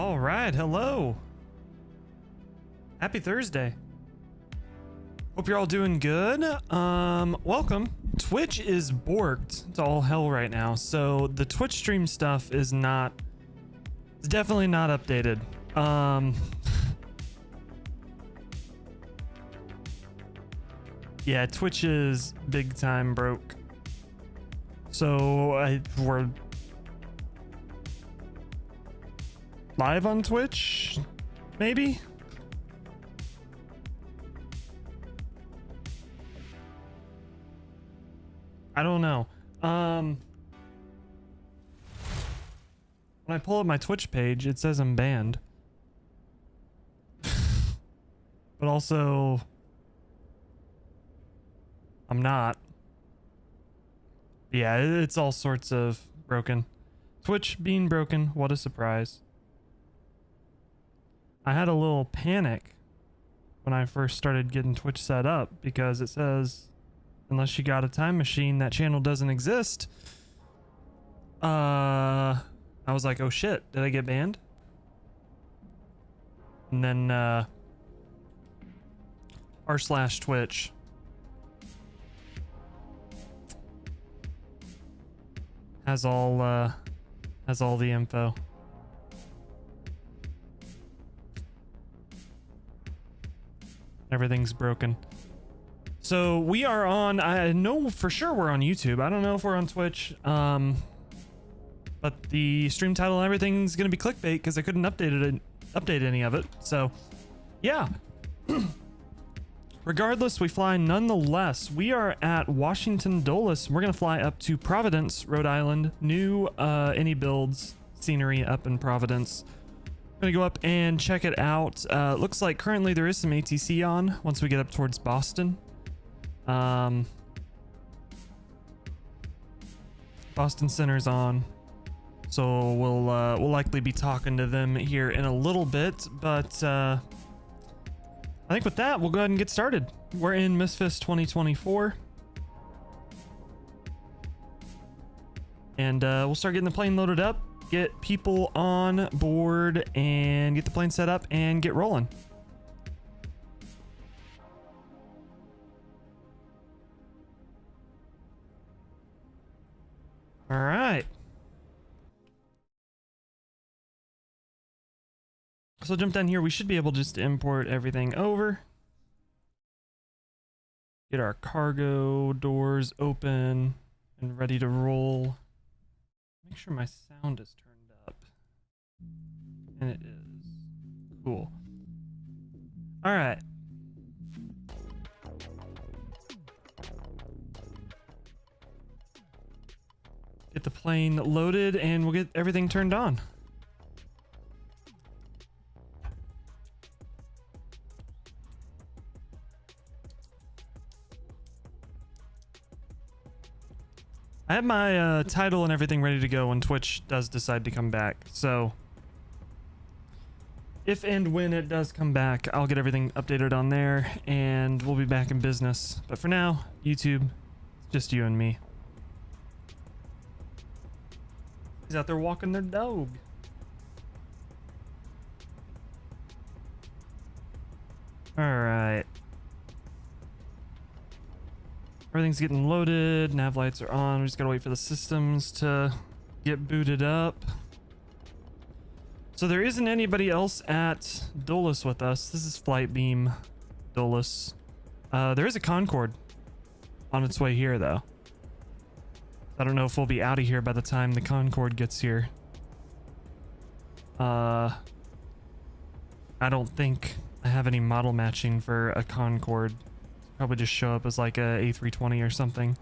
All right, hello. Happy Thursday. Hope you're all doing good. Welcome. Twitch is borked to all hell right now, so the Twitch stream stuff is it's definitely not updated. Yeah, Twitch is big time broke. So we're live on Twitch, maybe? I don't know. When I pull up my Twitch page, it says I'm banned. But also, I'm not. Yeah, it's all sorts of broken. Twitch being broken, what a surprise. I had a little panic when I first started getting Twitch set up because it says, unless you got a time machine, that channel doesn't exist. I was like, oh shit, did I get banned? And then r/Twitch has all the info. Everything's broken. So we are on, I know for sure we're on YouTube. I don't know if we're on Twitch. But the stream title and everything's gonna be clickbait because I couldn't update any of it. So yeah. Regardless, we fly nonetheless. We are at Washington Dulles. We're gonna fly up to Providence, Rhode Island. New iniBuilds scenery up in Providence. Gonna go up and check it out. Looks like currently there is some ATC on once we get up towards Boston. Boston Center's on, so we'll likely be talking to them here in a little bit, but I think with that we'll go ahead and get started. We're in MSFS 2024, and we'll start getting the plane loaded up, get people on board, and get the plane set up and get rolling. All right. So jump down here. We should be able just to import everything over. Get our cargo doors open and ready to roll. Make sure my sound is turned up. And it is. Cool. All right. Get the plane loaded and we'll get everything turned on. I have my title and everything ready to go when Twitch does decide to come back. So if and when it does come back, I'll get everything updated on there and we'll be back in business. But for now, YouTube, it's just you and me. He's out there walking their dog. All right. Everything's getting loaded. Nav lights are on. We just gotta wait for the systems to get booted up. So there isn't anybody else at Dulles with us. This is Flight Beam Dulles. There is a Concorde on its way here though. I don't know if we'll be out of here by the time the Concorde gets here. I don't think I have any model matching for a Concorde. Probably just show up as like a A320 or something.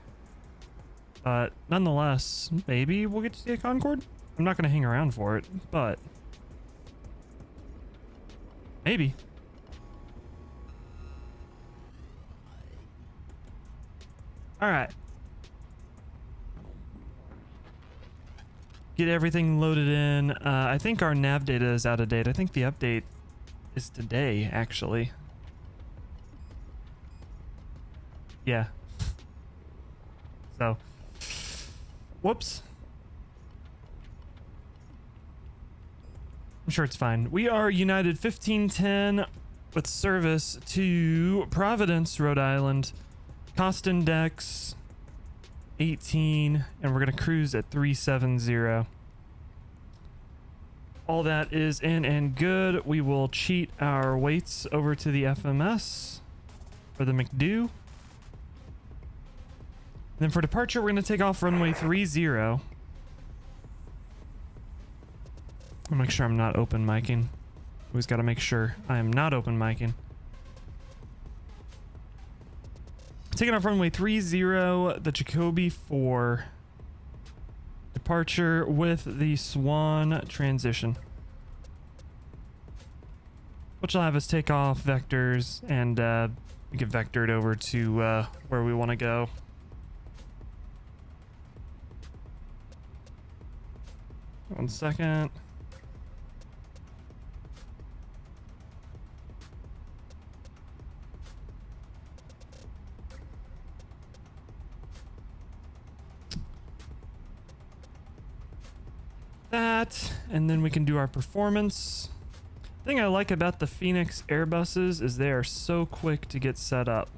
But nonetheless, maybe we'll get to see a Concorde. I'm not gonna hang around for it, but maybe. All right. Get everything loaded in. I think our nav data is out of date. I think the update is today, actually. Yeah. So, whoops. I'm sure it's fine. We are United 1510 with service to Providence, Rhode Island. Cost index 18, and we're going to cruise at 370. All that is in and good. We will cheat our weights over to the FMS for the McDo. Then for departure, we're going to take off runway 30. I'll make sure I'm not open micing. Always got to make sure I am not open micing. Taking off runway 30, the Jacoby for departure with the Swan transition. Which will have us take off vectors and we get vectored over to where we want to go. One second. That, and then we can do our performance. The thing I like about the Fenix Airbuses is they are so quick to get set up.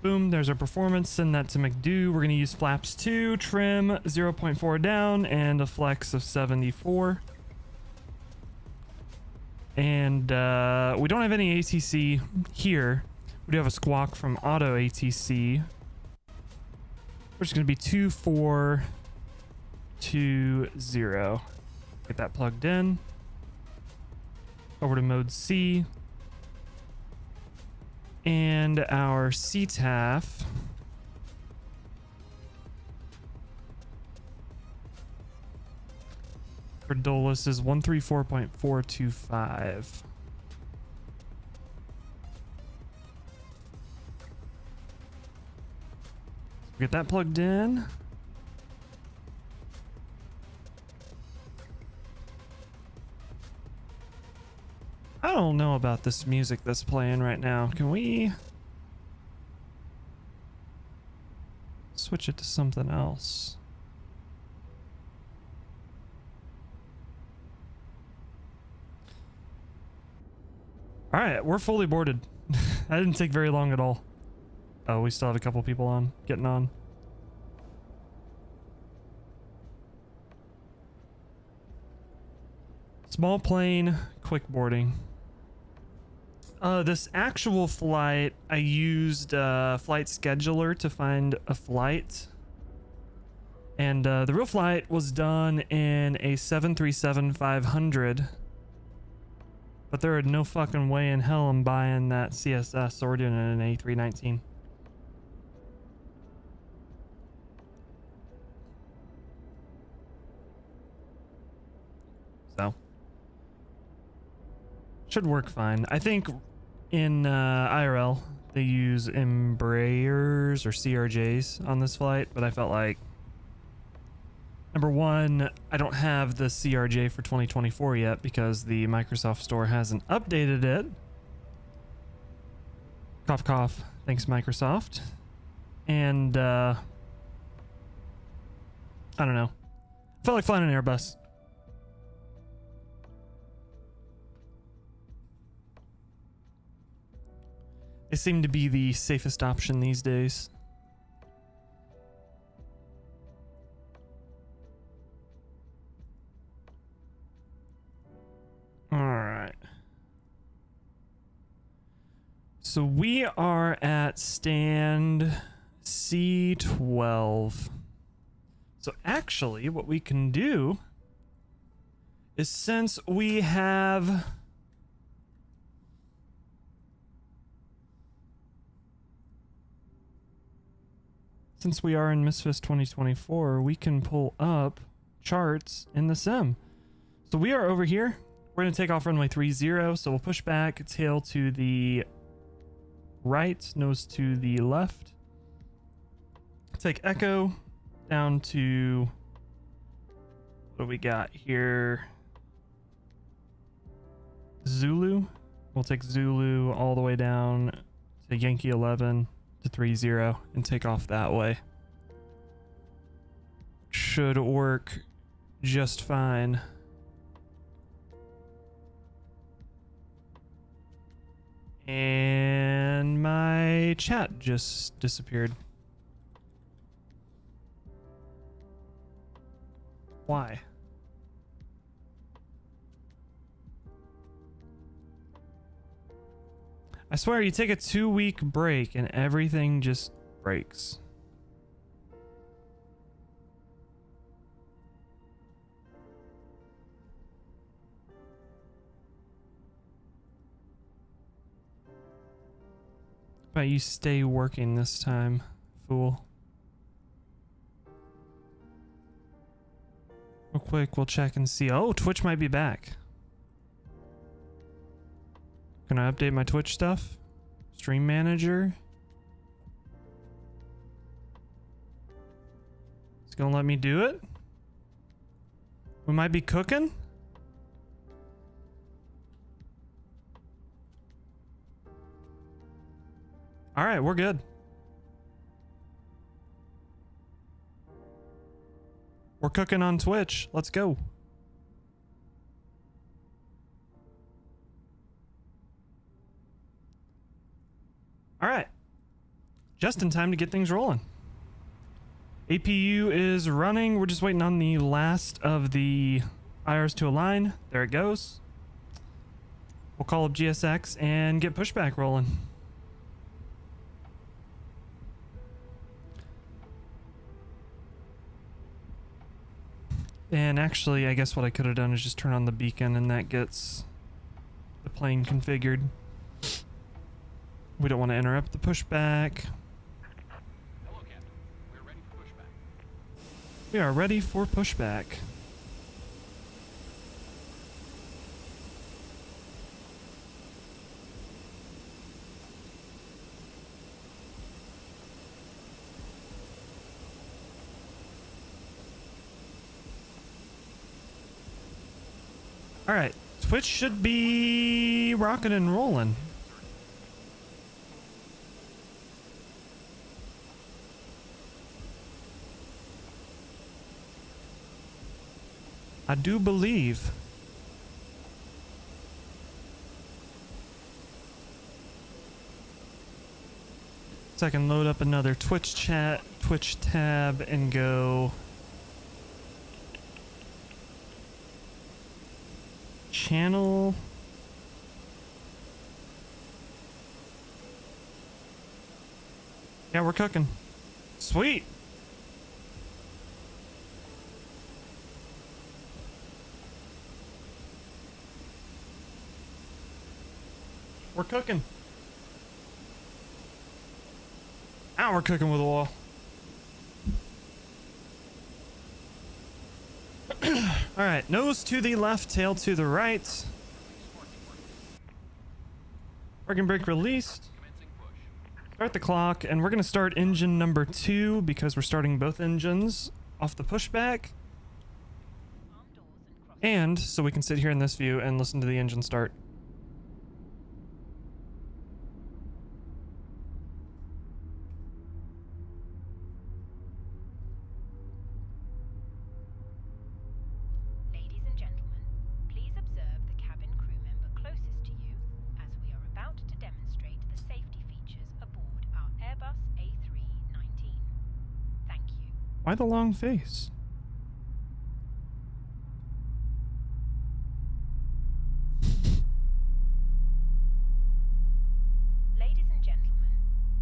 Boom, there's our performance. Send that to McDo. We're going to use flaps 2, trim 0.4 down, and a flex of 74. And we don't have any ATC here. We do have a squawk from Auto ATC. We're just going to be 2420. Get that plugged in. Over to mode C. And our CTAF for Dulles is 134.425. Get that plugged in. I don't know about this music that's playing right now. Can we switch it to something else? All right, we're fully boarded. That didn't take very long at all. Oh, we still have a couple people on, getting on. Small plane, quick boarding. This actual flight, I used Flight Scheduler to find a flight. And the real flight was done in a 737-500. But there are no fucking way in hell I'm buying that CSS, so we're doing it in an A319. So. Should work fine. I think in IRL, they use Embraers or CRJs on this flight, but I felt like, number one, I don't have the CRJ for 2024 yet because the Microsoft Store hasn't updated it. Cough, cough. Thanks, Microsoft. And, I don't know. I felt like flying an Airbus. They seem to be the safest option these days. All right. So we are at stand C12. So actually what we can do is, since we have since we are in MSFS 2024, we can pull up charts in the sim. So we are over here. We're going to take off runway 30, so we'll push back, tail to the right, nose to the left. Take Echo down to, what do we got here? Zulu. We'll take Zulu all the way down to Yankee 11 to 30 and take off that way. Should work just fine. And my chat just disappeared. Why? I swear, you take a 2-week break and everything just breaks. But you stay working this time, fool. Real quick, we'll check and see. Oh, Twitch might be back. Can I update my Twitch stuff? Stream manager. It's gonna let me do it. We might be cooking. All right, we're good. We're cooking on Twitch. Let's go. All right. Just in time to get things rolling. APU is running. We're just waiting on the last of the IRs to align. There it goes. We'll call up GSX and get pushback rolling. And actually, I guess what I could have done is just turn on the beacon and that gets the plane configured. We don't want to interrupt the pushback. Hello, Captain. We're ready for pushback. We are ready for pushback. All right, Twitch should be rocking and rolling. I do believe. So I can load up another Twitch chat, Twitch tab, and go channel. Yeah, we're cooking. Sweet. We're cooking. Now we're cooking with a wall. All right, nose to the left, tail to the right. Parking brake released. Start the clock, and we're gonna start engine number 2 because we're starting both engines off the pushback. And so we can sit here in this view and listen to the engine start. Why the long face? Ladies and gentlemen,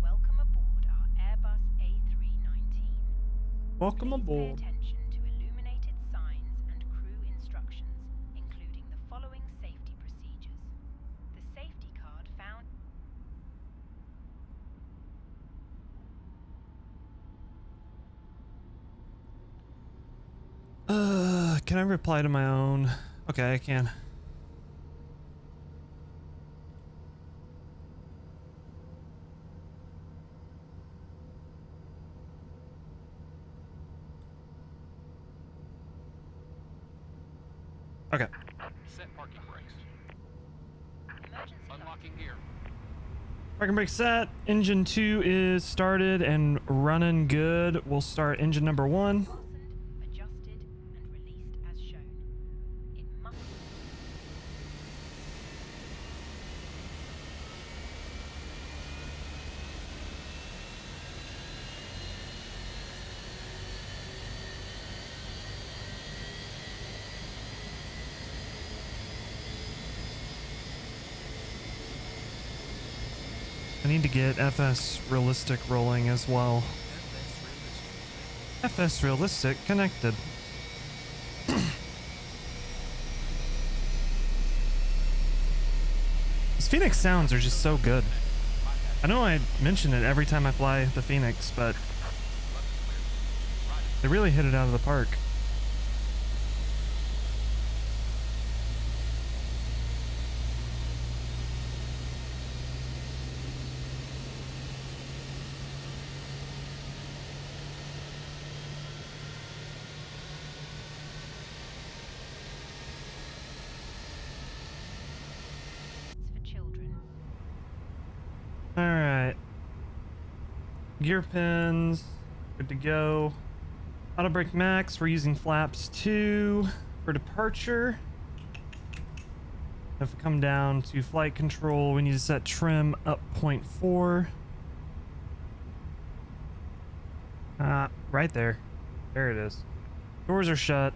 welcome aboard our Airbus A319. Welcome Please aboard. pay attention to illuminated signs and crew instructions, including the following safety procedures. The safety card found. Can I reply to my own? Okay, I can. Okay. Set parking brakes. Emergency Unlocking gear. Parking brake set. Engine 2 is started and running good. We'll start engine number 1. fastened, adjusted, and released as shown. It must. I need to get FS Realistic rolling as well. FS Realistic connected. These Phoenix sounds are just so good. I know I mention it every time I fly the Phoenix, but they really hit it out of the park. Alright. Gear pins. Good to go. Auto brake max. We're using flaps 2 for departure. If we come down to flight control, we need to set trim up 0.4. Right there. There it is. Doors are shut.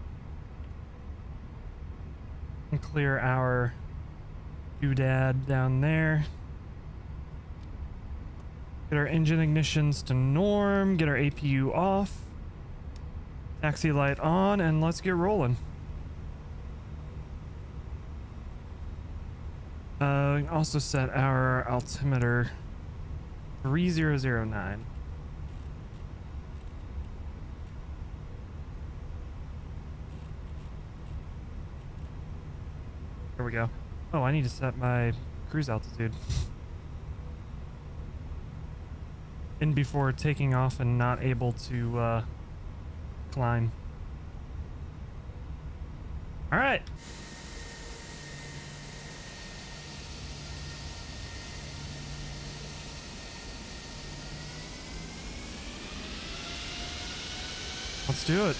And clear our doodad down there. Get our engine ignitions to norm, get our APU off, taxi light on, and let's get rolling. Also set our altimeter 3009. There we go. Oh, I need to set my cruise altitude. In before taking off and not able to climb. All right. Let's do it.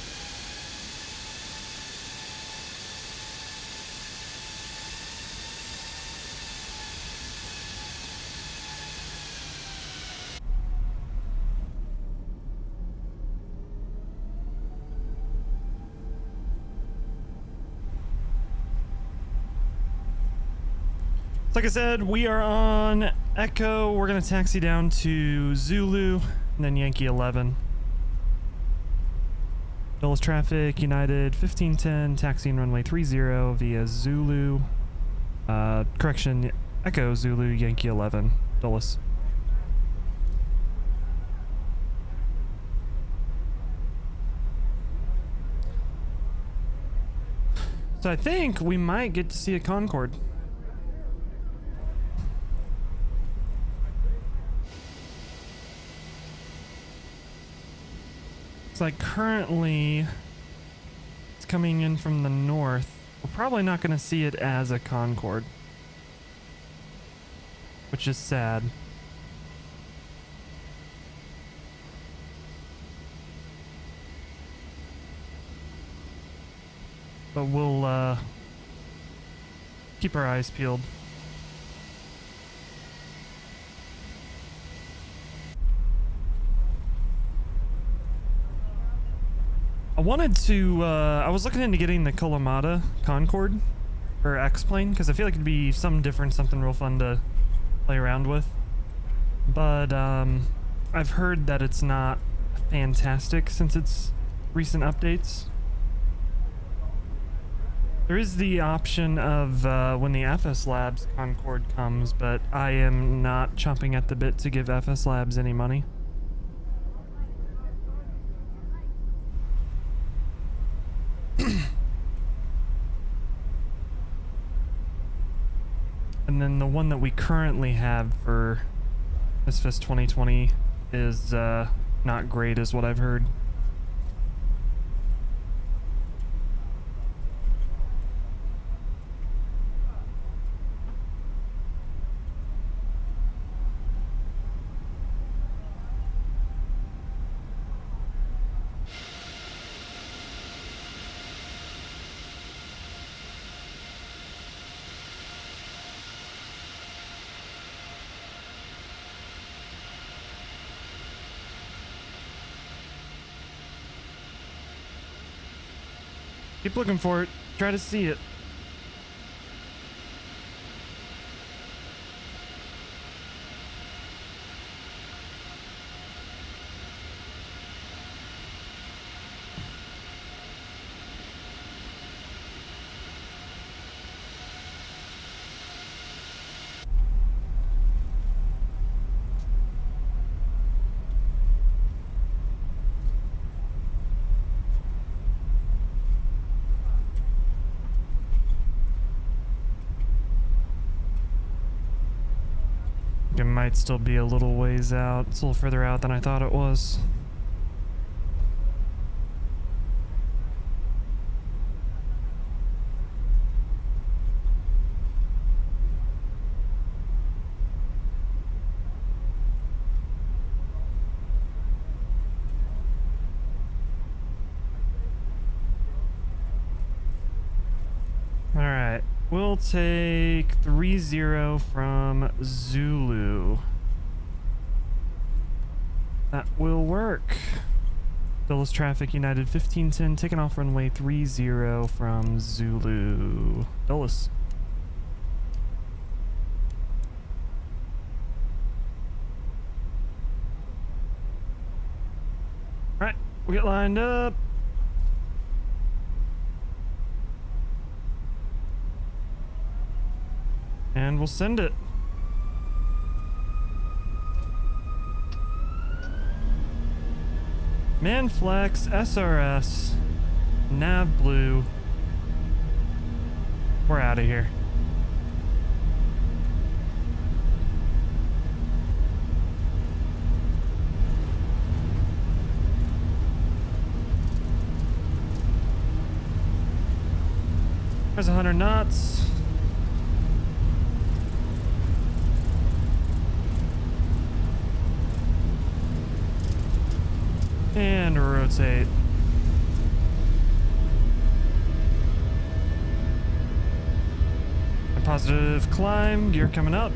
Like I said, we are on Echo. We're going to taxi down to Zulu and then Yankee 11. Dulles traffic, United 1510, taxiing runway 30 via Zulu. Correction, Echo Zulu, Yankee 11, Dulles. So I think we might get to see a Concorde. Like currently it's coming in from the north. We're probably not going to see it as a Concorde, which is sad. But we'll keep our eyes peeled. I wanted to, I was looking into getting the Kalamata Concorde or X-Plane because I feel like it'd be something different, something real fun to play around with. But I've heard that it's not fantastic since its recent updates. There is the option of when the FS Labs Concorde comes, but I am not chomping at the bit to give FS Labs any money. And then the one that we currently have for MSFS 2020 is not great, is what I've heard. Keep looking for it. Try to see it. It might still be a little ways out. It's a little further out than I thought it was. Alright, we'll take 30 from Zulu. That will work. Dulles traffic United 1510, taking off runway 30 from Zulu. Dulles. Alright, we get lined up. And we'll send it. Manflex, SRS, Nav Blue. We're out of here. There's 100 knots. And rotate. A positive climb, gear coming up.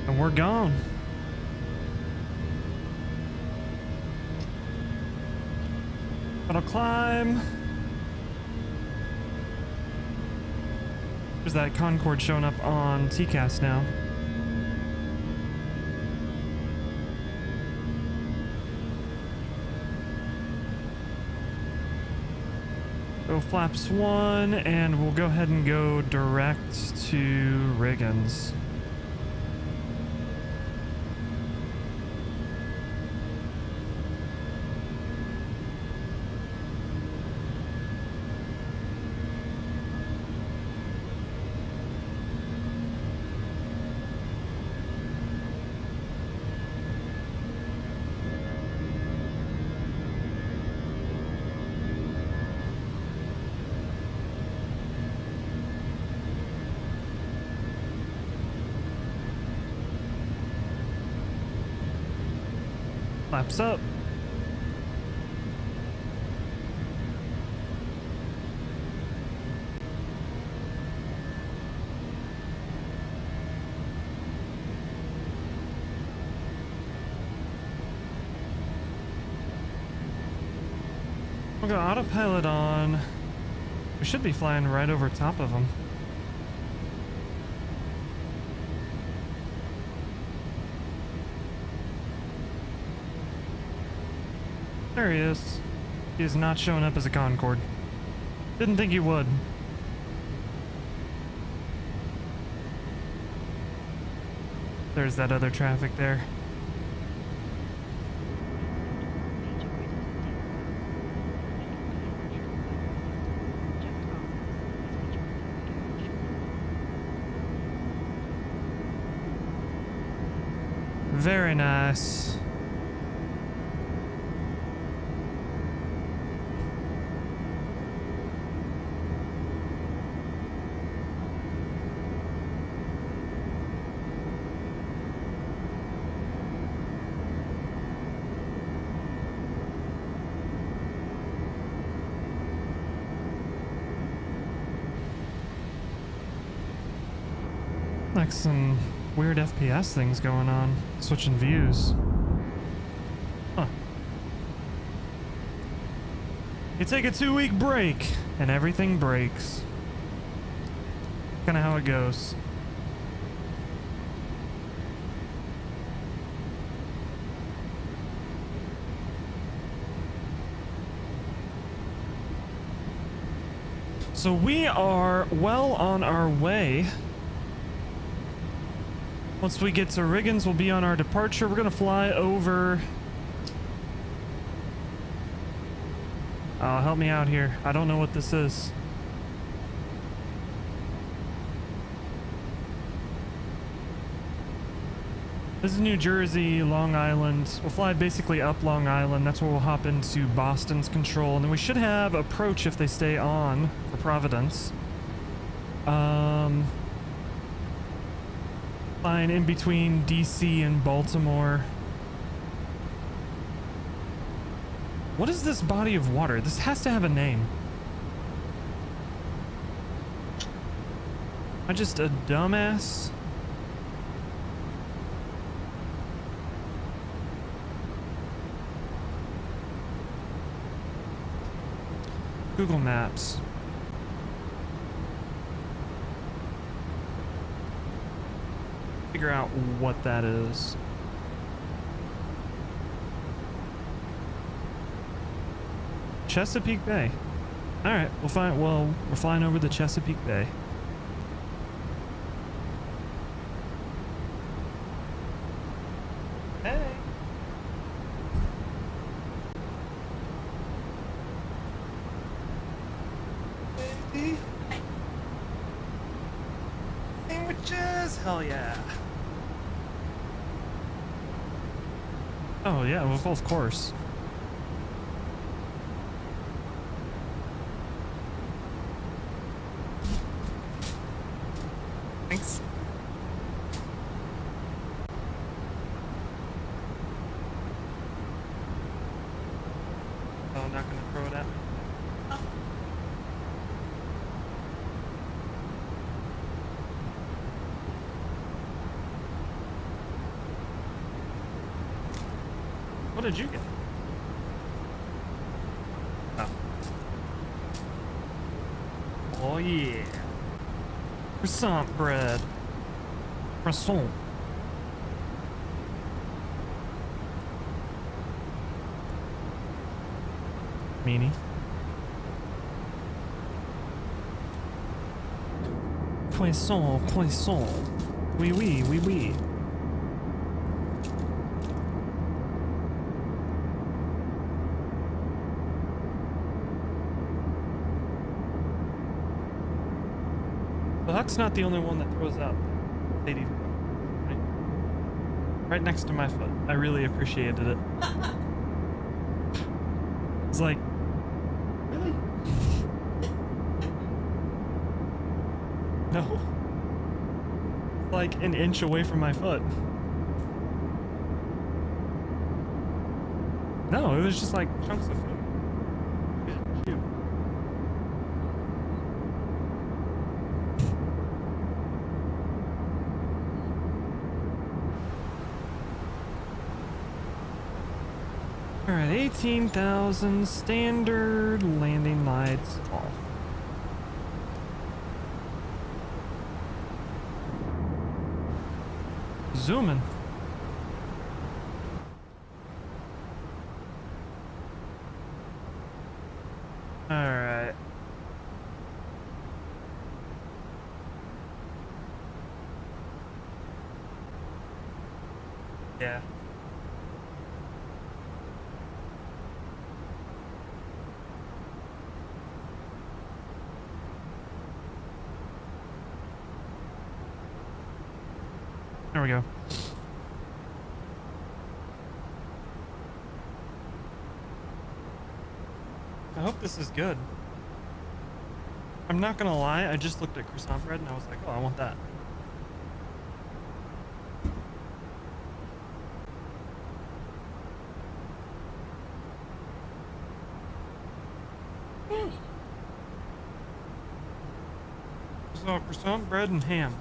And we're gone. Auto climb. There's that Concorde showing up on TCAS now. Go flaps 1, and we'll go ahead and go direct to Riggins. Flaps up. We'll go autopilot on. We should be flying right over top of them. There he is. He is not showing up as a Concorde. Didn't think he would. There's that other traffic there. Very nice. Like some weird FPS things going on, switching views. Huh. You take a 2-week break. and everything breaks. Kind of how it goes. So we are well on our way. Once we get to Riggins, we'll be on our departure. We're gonna fly over. Oh, help me out here. I don't know what this is. This is New Jersey, Long Island. We'll fly basically up Long Island. That's where we'll hop into Boston's control. And then we should have approach if they stay on for Providence. Flying in between DC and Baltimore. What is this body of water? This has to have a name. Am I just a dumbass? Google Maps. Figure out what that is. Chesapeake Bay. All right, we'll find. Well, we're flying over the Chesapeake Bay. Hey. Baby. Sandwiches. Hell yeah. Oh yeah, well, of course. Thanks. Oh, I'm not gonna throw it at me. What did you get? Oh. Oh yeah. Croissant bread. Croissant. Meanie. Croissant, croissant. Oui, oui, oui, oui. The Huck's not the only one that throws out Sadie. Right next to my foot. I really appreciated it. It's like, really? No. It's like an inch away from my foot. No, it was just like chunks of food. Shoot. Alright, 18,000 standard landing lights off. Zooming. Alright. Yeah. There we go. I hope this is good. I'm not gonna lie, I just looked at croissant bread and I was like, oh, I want that. So croissant bread and ham.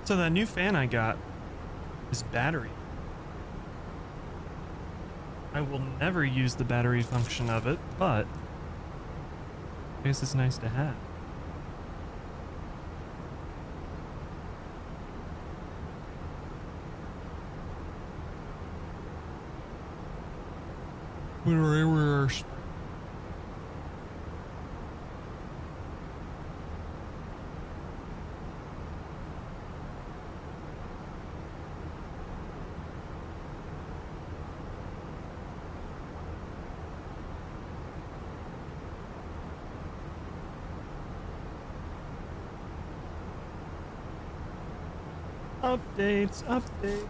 So that new fan I got is battery. I will never use the battery function of it, but I guess it's nice to have. Updates, updates.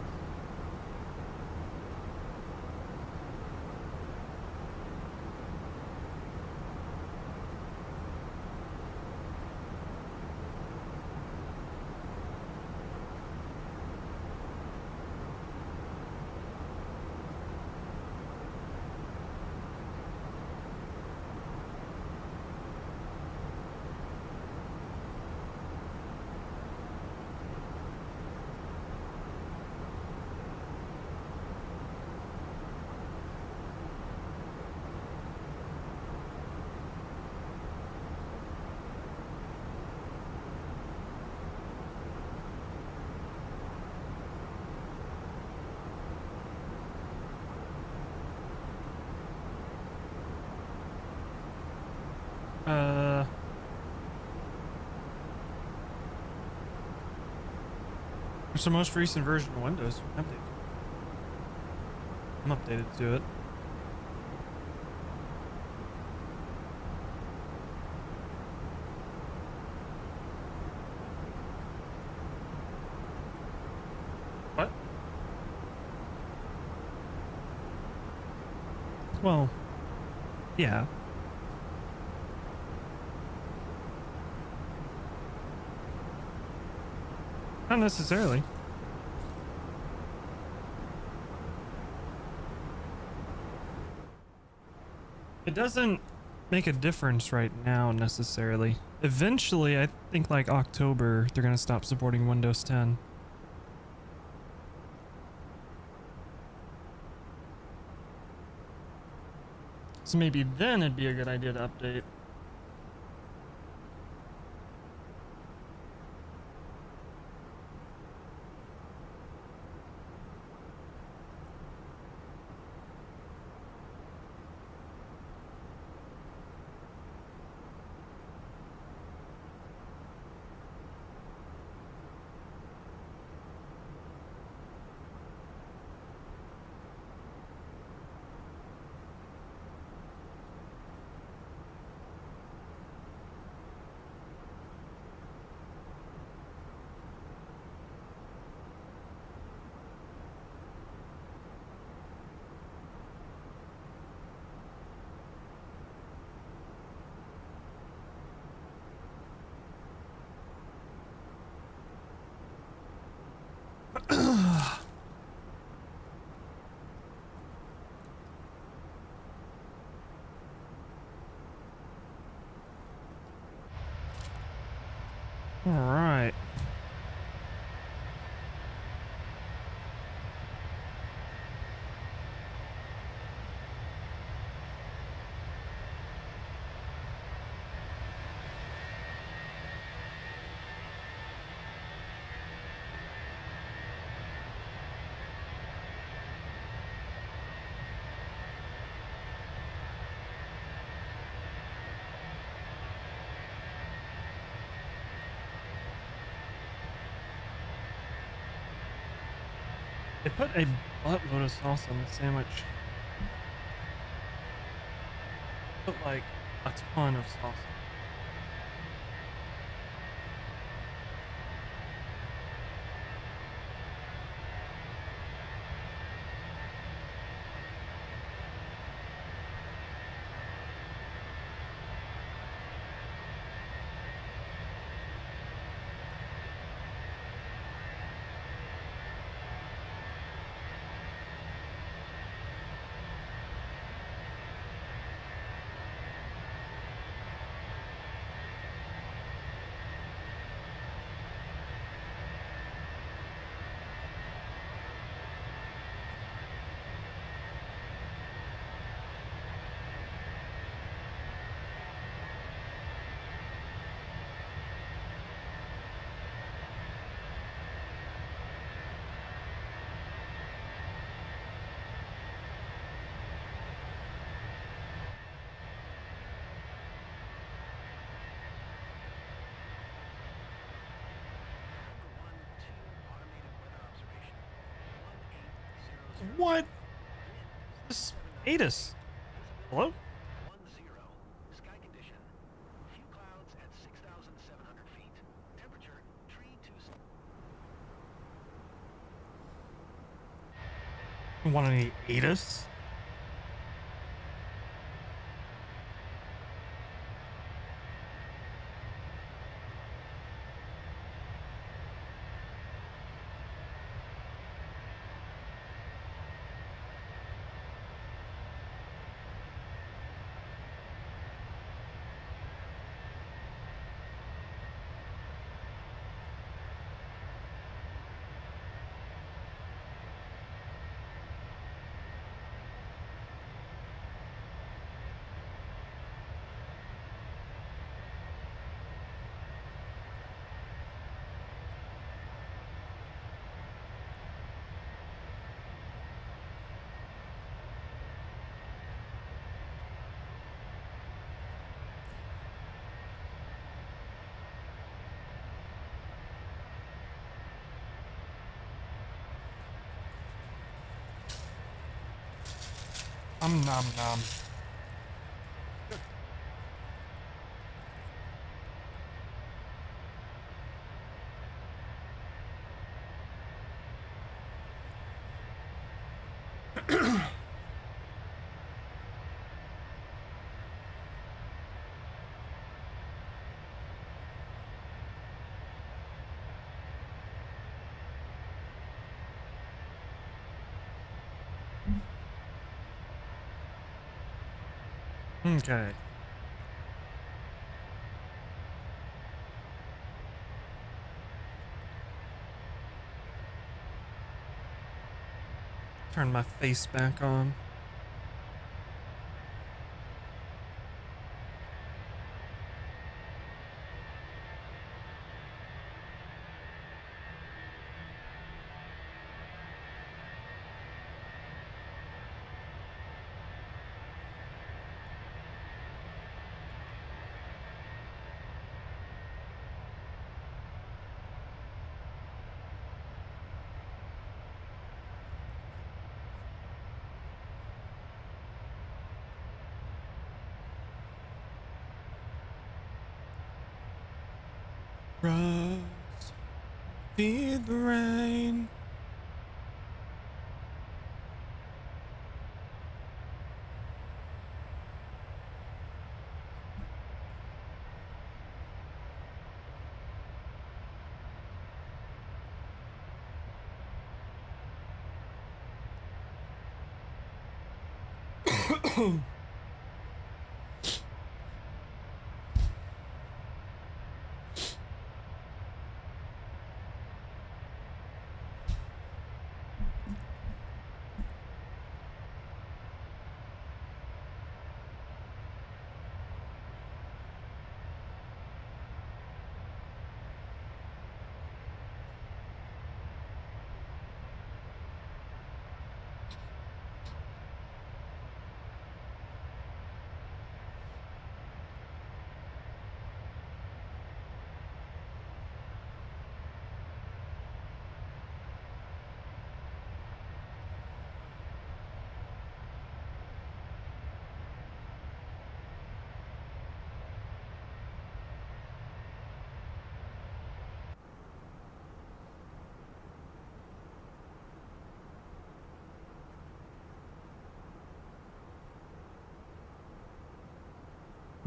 What's the most recent version of Windows update? I'm updated to it. What? Well, yeah. Not necessarily. It doesn't make a difference right now necessarily. Eventually, I think like October, they're gonna stop supporting Windows 10. So maybe then it'd be a good idea to update. All right. They put a buttload of sauce on the sandwich. Put like a ton of sauce. What? This ATIS. Hello? 10. Sky condition. Few clouds at 6,700 feet. Temperature, tree to... Want any ATIS? Nom nom. Okay. Turn my face back on. Rose, feed the rain.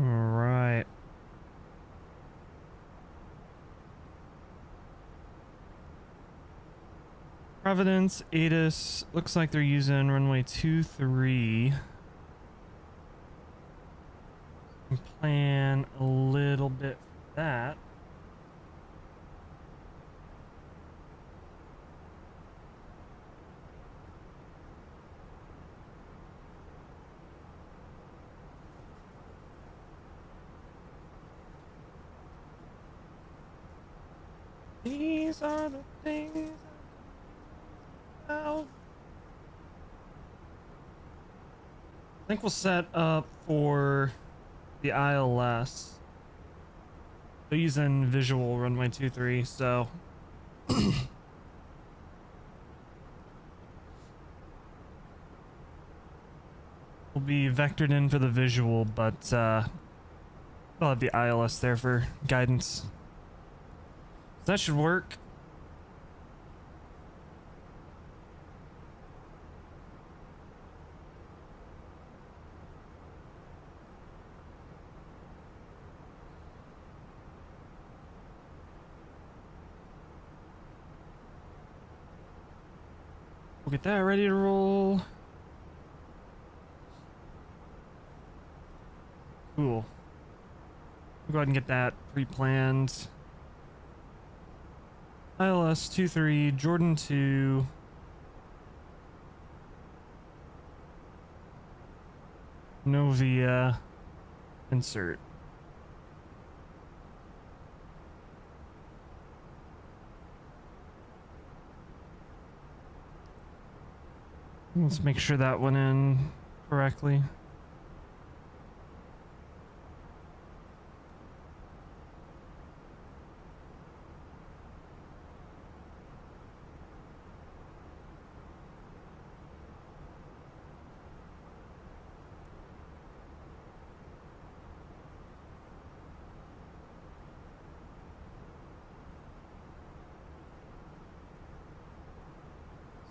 All right. Providence, ATIS, looks like they're using runway 23. Can plan a little bit for that. These are the things I think we'll set up for the ILS. They're using visual runway 23, so will be vectored in for the visual, but I'll have the ILS there for guidance. That should work. We'll get that ready to roll. Cool. We'll go ahead and get that pre-planned. ILS 23, Jordan 2. Novia. Insert. Let's make sure that went in correctly.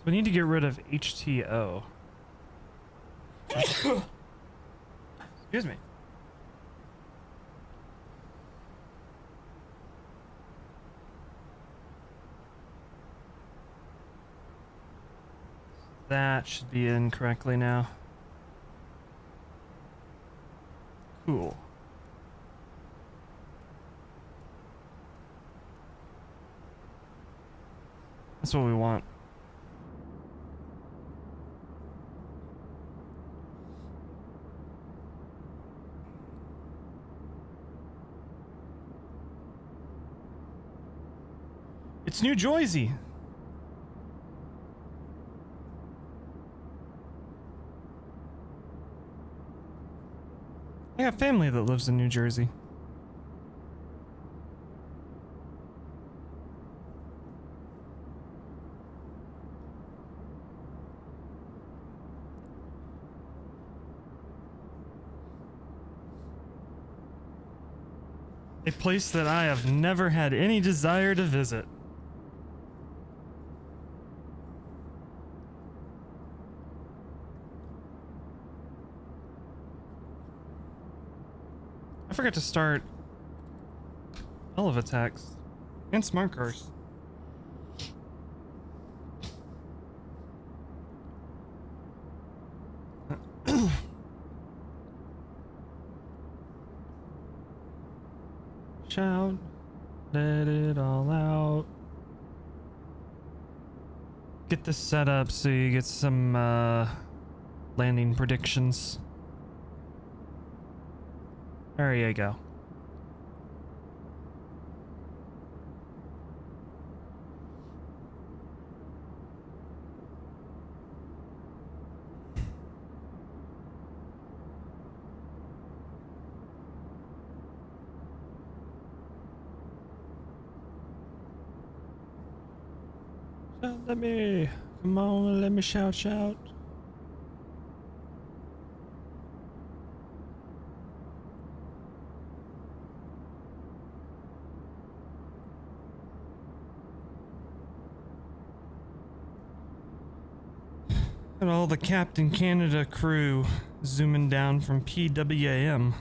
We need to get rid of HTO. Excuse me. That should be in correctly now. Cool. That's what we want. It's New Jersey. I got family that lives in New Jersey. A place that I have never had any desire to visit. I forgot to start Elevatex and smart cars. Shout, let it all out. Get this set up so you get some landing predictions. There you go. Let me, come on, let me shout. And all the Captain Canada crew zooming down from PWAM.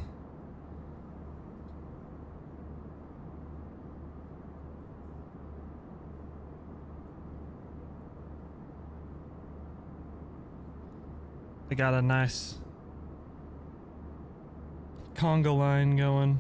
They got a nice conga line going.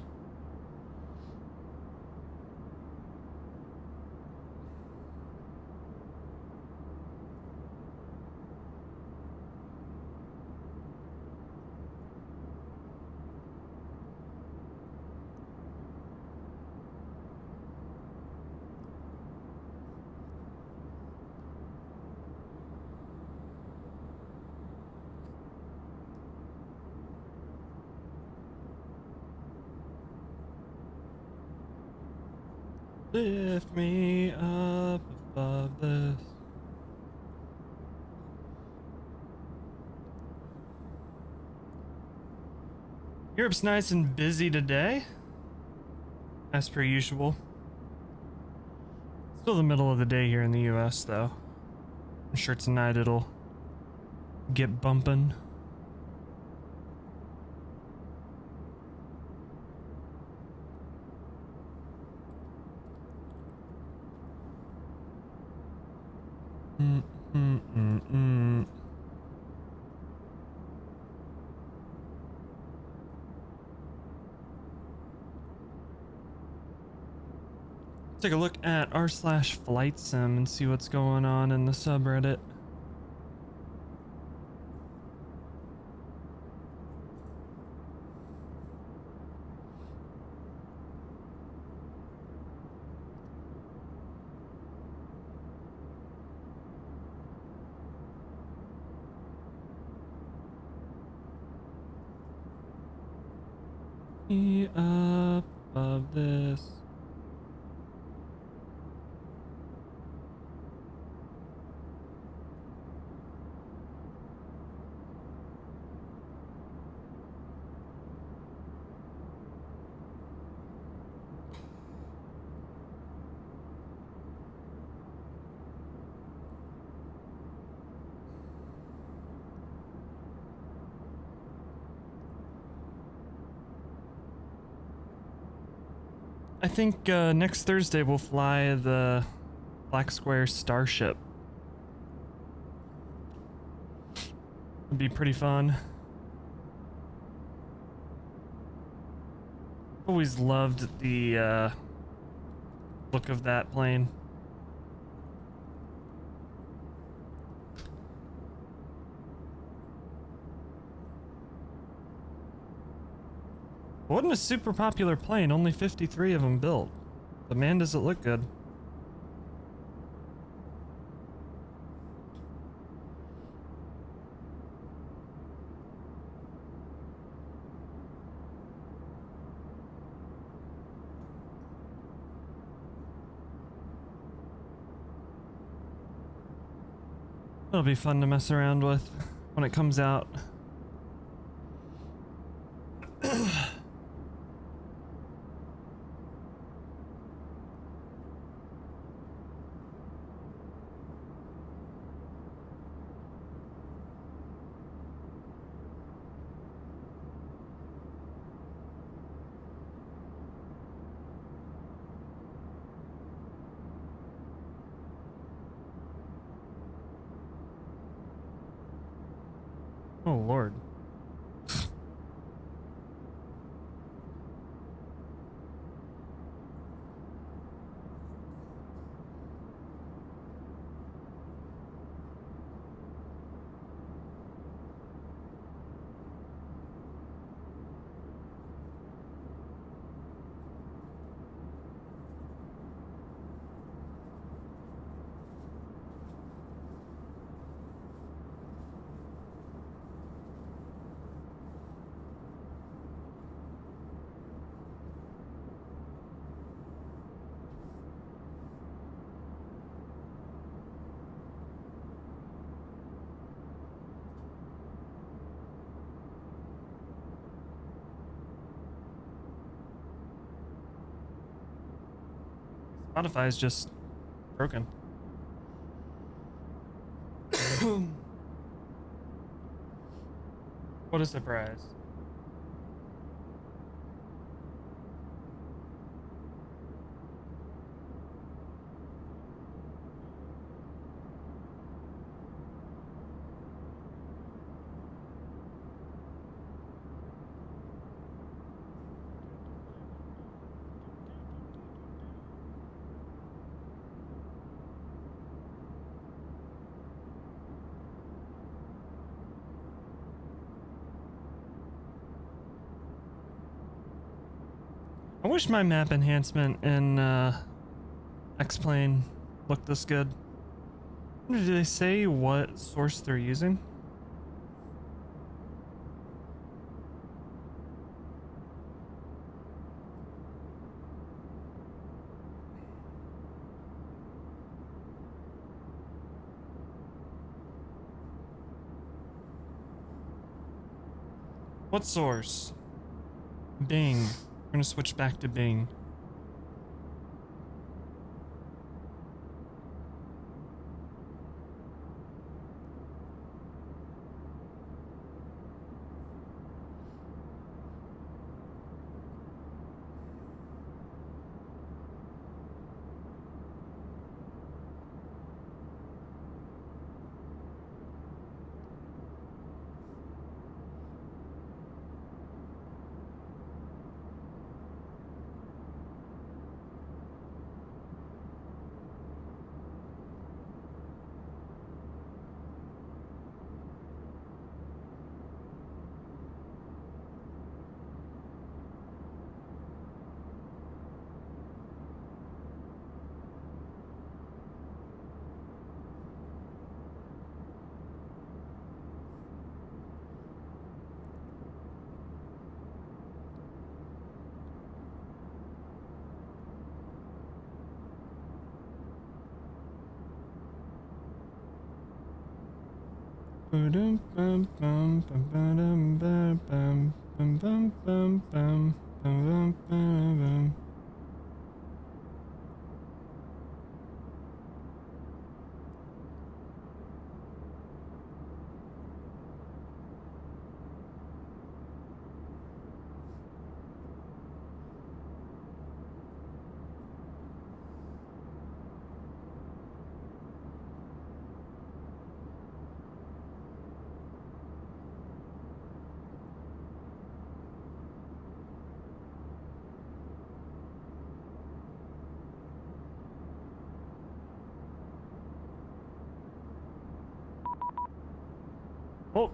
Lift me up above this. Europe's nice and busy today, as per usual. Still the middle of the day here in the US, though. I'm sure tonight it'll get bumping. Take a look at r/FlightSim and see what's going on in the subreddit. Up of this. I think next Thursday we'll fly the Black Square Starship. It'd be pretty fun. Always loved the look of that plane. Wasn't a super popular plane, only 53 of them built. But man, does it look good. It'll be fun to mess around with when it comes out. Oh, Lord. Spotify is just broken. What a surprise. I wish my map enhancement in X-Plane looked this good. Did they say what source they're using? What source? Bing. We're gonna switch back to Bing. Oh,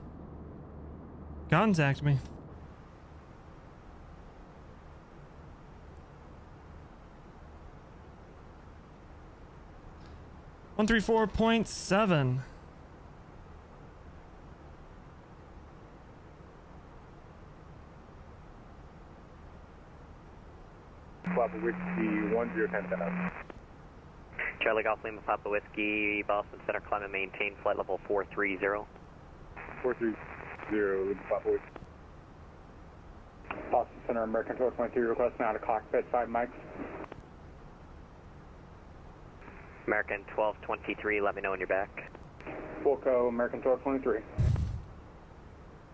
contact me. One 134.7. Papa Whiskey 1010,000. Charlie Golf Lima Papa Whiskey, Boston Center, climb and maintain flight level 430. 430, Papa Whiskey. Boston Center, American 1223, request now to cockpit, 5 mics. American 1223, let me know when you're back. Wilco, American 1223.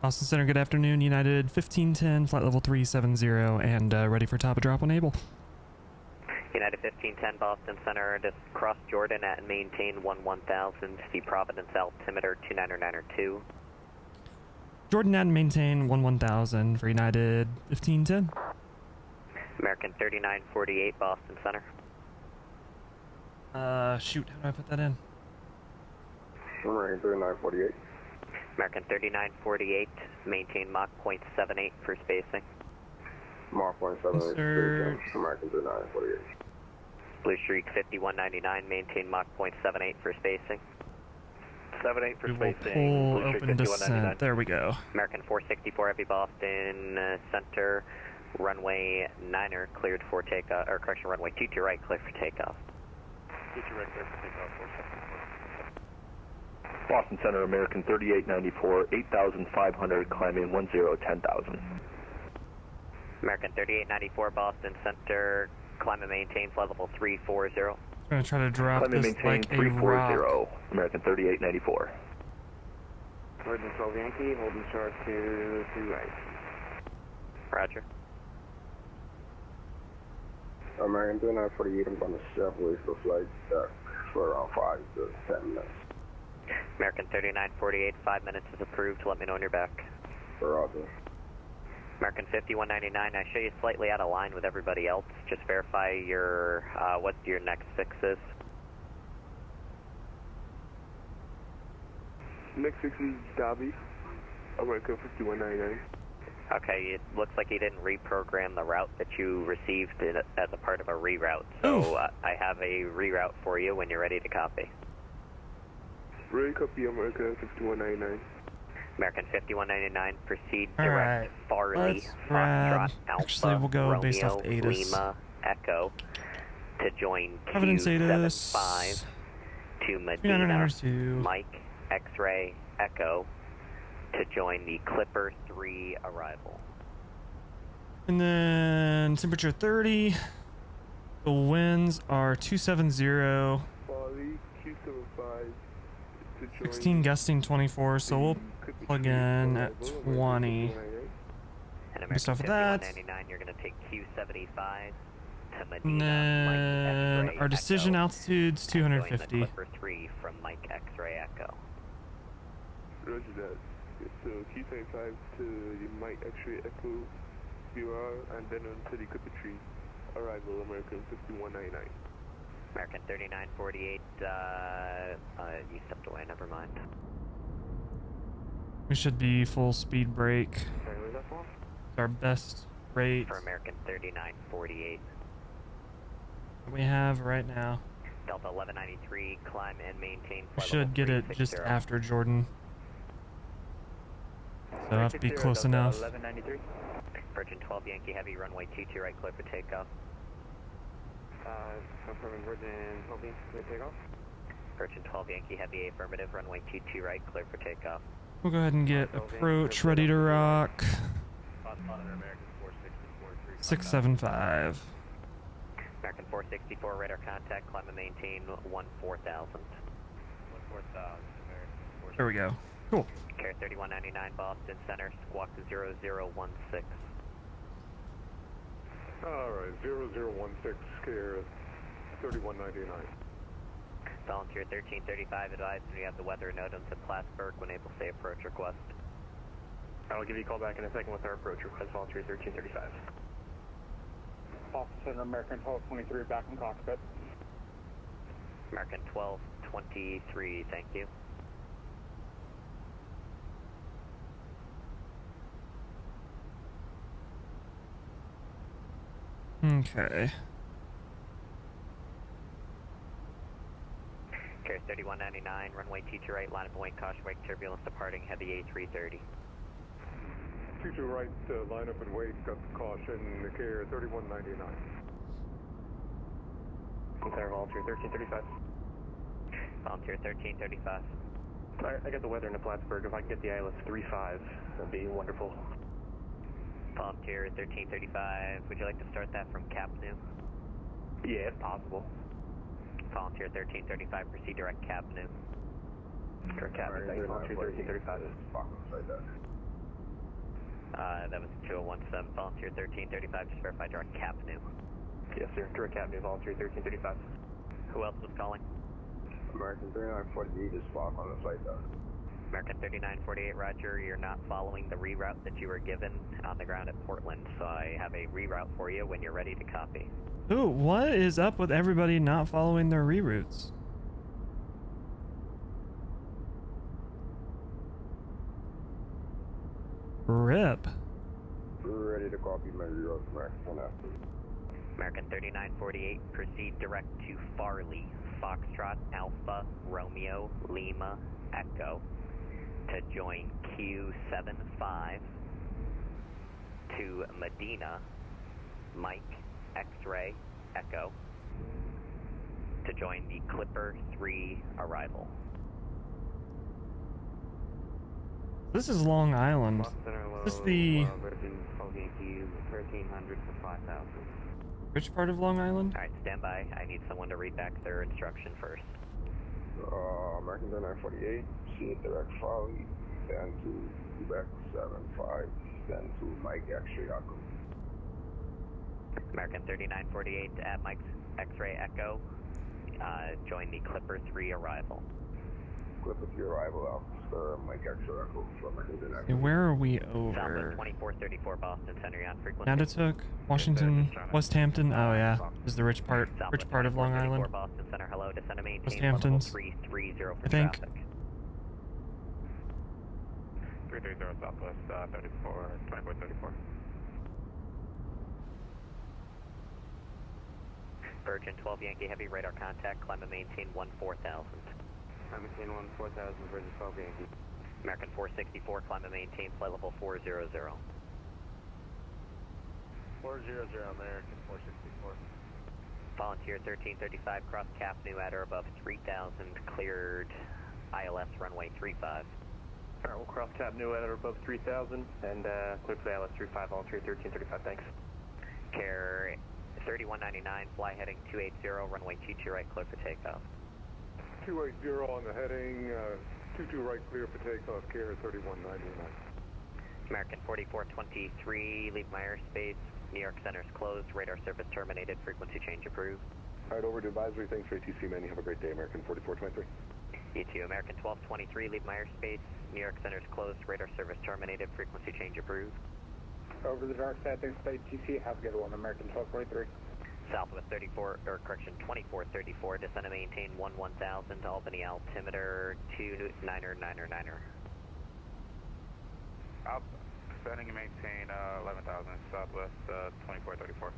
Austin Center, good afternoon. United 1510, flight level 370, and ready for top of drop when able. United 1510, Boston Center, just cross Jordan at and maintain 1000, see Providence altimeter 29902. Jordan at and maintain 1000 for United 1510. American 3948, Boston Center. Shoot, how do I put that in? American 3948. American 3948, maintain Mach 0.78 for spacing. Mach 0.78, Sir. American 3948. Blue Streak 5199, maintain Mach 0.78 for spacing. 78 for We will spacing. pull Blue Streak open 5199. descent. There we go. American 464 Heavy Boston Center, runway 9er cleared for takeoff, or correction, runway 22 right cleared for takeoff. 22 right cleared for takeoff, 464. Boston Center, American 3894, 8,500, climbing 10,000. American 3894 Boston Center, climb and maintain flight level 340. I'm gonna try to drop Climb and this maintain like a rock. 340, American 3894. Jordan 12 Yankee, holding short to 2 right. Roger. American 3948, I'm going to separate the flight for around 5 to 10 minutes. American 3948, 5 minutes is approved. Let me know when you're back. Roger. American 5199, I show you slightly out of line with everybody else. Just verify your, what your next fix is. Next 6 is Dobby, American 5199. Okay, it looks like you didn't reprogram the route that you received as a part of a reroute. So I have a reroute for you when you're ready to copy. Ready copy, American 5199. American 5199, proceed All direct right, Farley, let's Foxtrot, grab- Alpha, actually, we'll go Romeo, based off ATIS. Lima, Echo, to join Providence ATIS. Q75, to Medina, 3992. Mike, X-Ray, Echo, to join the Clipper 3 arrival. And then temperature 30. The winds are 270. 16 gusting 24, so we'll plug in at 20. And Based off of American that. 5199, you're going to take Q75 to And Medina, then Mike X-ray our decision Echo, altitude's and join the 250. Clipper 3 from Mike X-ray Echo. Roger that. So Q75 to Mike X-ray Echo QR, and then on to the Clipper 3. Arrival American 5199. American 3948, you stepped away, never mind. We should be full speed brake. Sorry, what was that for? It's our best rate For American 3948, we have right now. Delta 1193, climb and maintain We flight should level get it 360. just after Jordan. So I have to be close enough. 1193. Virgin 12 Yankee Heavy, runway 22 right, clear for takeoff. Confirming Virgin 12 Yankee, clear takeoff. Virgin 12 Yankee Heavy, affirmative, runway 22 right, clear for takeoff. We'll go ahead and get approach ready to rock. 675. American 464, radar contact, climb and maintain 14,000. There we go. Cool. Care 3199 Boston Center, squawk 0016. Alright, 0016, Care 3199. Volunteer 1335, advised when you have the weather NOTAM to Plattsburgh when able to say approach request. I'll give you a call back in a second with our approach request, Volunteer 1335. Boston Center, American 1223, back in cockpit. American 1223, thank you. Okay. Care 3199, runway 22 right, line of Boeing, caution wake turbulence departing heavy A330. 22 right, line up and wait, got caution, Care 3199. Center, Volunteer 1335. Volunteer 1335. I got the weather in the Plattsburgh. If I can get the ILS 35, that'd be wonderful. Volunteer 1335, would you like to start that from Cap New? Yeah, if possible. Volunteer 1335, proceed direct Cap New. Direct Captain, thank you, Volunteer 1335. That was 2017, Volunteer 1335, just verify direct Cap New. Yes, sir. Direct Captain, Volunteer 1335. Who else was calling? American 3948 is Spock on the flight deck. American 3948, roger, you're not following the reroute that you were given on the ground at Portland, so I have a reroute for you when you're ready to copy. Ooh, what is up with everybody not following their reroutes? Rip. Ready to copy my reroute, American 10 American 3948, proceed direct to Farley, Foxtrot, Alpha, Romeo, Lima, Echo, to join Q75 to Medina, Mike, X-ray, Echo, to join the Clipper 3 arrival. This is Long Island. Is this the... Virgin 12 Yankee, 1300 for 5,000. Which part of Long Island? Alright, stand by. I need someone to read back their instruction first. American 3948, see direct Farley, then to Quebec 75, then to Mike X-ray Echo. American 3948 at Mike's X-ray Echo, join the Clipper 3 arrival. Clipper 3 arrival out, Mike X-ray Echo from American 3948. Okay, where are we Southwest over? 2434 Boston Center, you're on frequency. Natatuck, Washington, West Hampton. Oh yeah, this is the rich part Southwest of Long 2434 Island. Boston Center, hello, descend and maintain West level Hamptons, 330 for I think. traffic. 330 Southwest 2434. Virgin 12 Yankee Heavy, radar contact, climb and maintain 14,000. I'm maintain 14,000, Virgin 12 Yankee. American 464, climb and maintain flight level 400. 400, American 464. Volunteer 1335, cross Cap New at or above 3,000, cleared ILS runway 35. Alright, we'll cross tap new weather above 3000 and clear for the ILS 35, all 1335, thanks. Care 3199, fly heading 280, runway 22 right, clear for takeoff. 280 on the heading, 22 right, clear for takeoff, Care 3199. American 4423, leave my airspace. New York Center's closed, radar service terminated, frequency change approved. Alright, over to advisory. Thanks for ATC, man. You have a great day, American 4423. You too, American 1223, leave my airspace. New York Center's closed, radar service terminated, frequency change approved. Over the dark side, thanks for TC, have a good one, American 1223. Southwest 2434, descend and maintain 1000, Albany altimeter 2999er. Up, descending and maintain 11,000, Southwest 2434.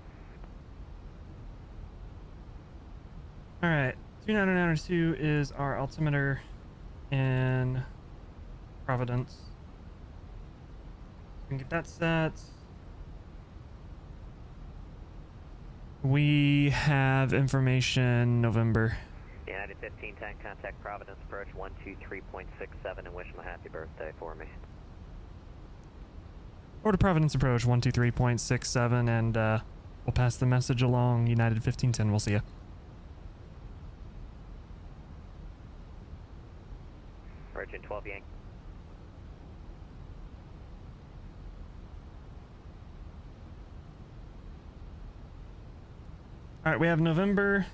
All right, 2992 is our altimeter in Providence. We can get that set. We have information November. United 1510, contact Providence approach 123.67 and wish them a happy birthday for me. Over to Providence approach 123.67 and we'll pass the message along. United 1510, we'll see ya. Virgin 12 Yank. All right, we have November.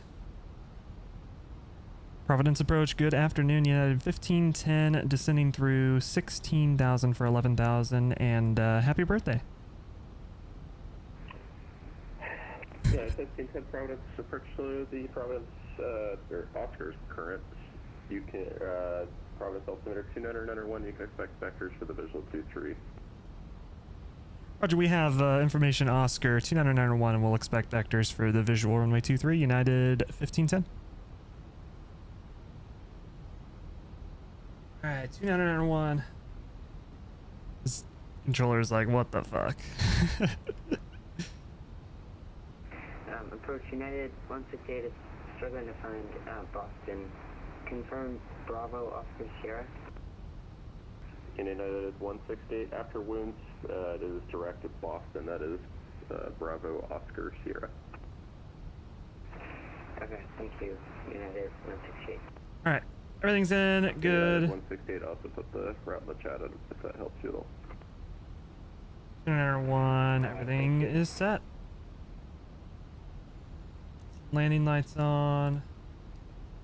Providence approach, good afternoon. United 1510, descending through 16,000 for 11,000, and happy birthday. Yeah, 1510 Providence approach to the Providence, or Oscar's current. You can, Providence altimeter 2991, you can expect vectors for the visual 23. Roger, we have information Oscar 2991, and we'll expect vectors for the visual runway 23, United 1510. Alright, 2991. This controller's like, what the fuck? Approach United 168 is struggling to find Boston. Confirm Bravo Oscar Sierra. United 168, after wounds, it is direct to Boston, that is Bravo Oscar Sierra. Okay, thank you, United 168. Alright, everything's in, good. United 168 also put the route in the chat if that helps you at all. 2991, everything is set. Landing lights on,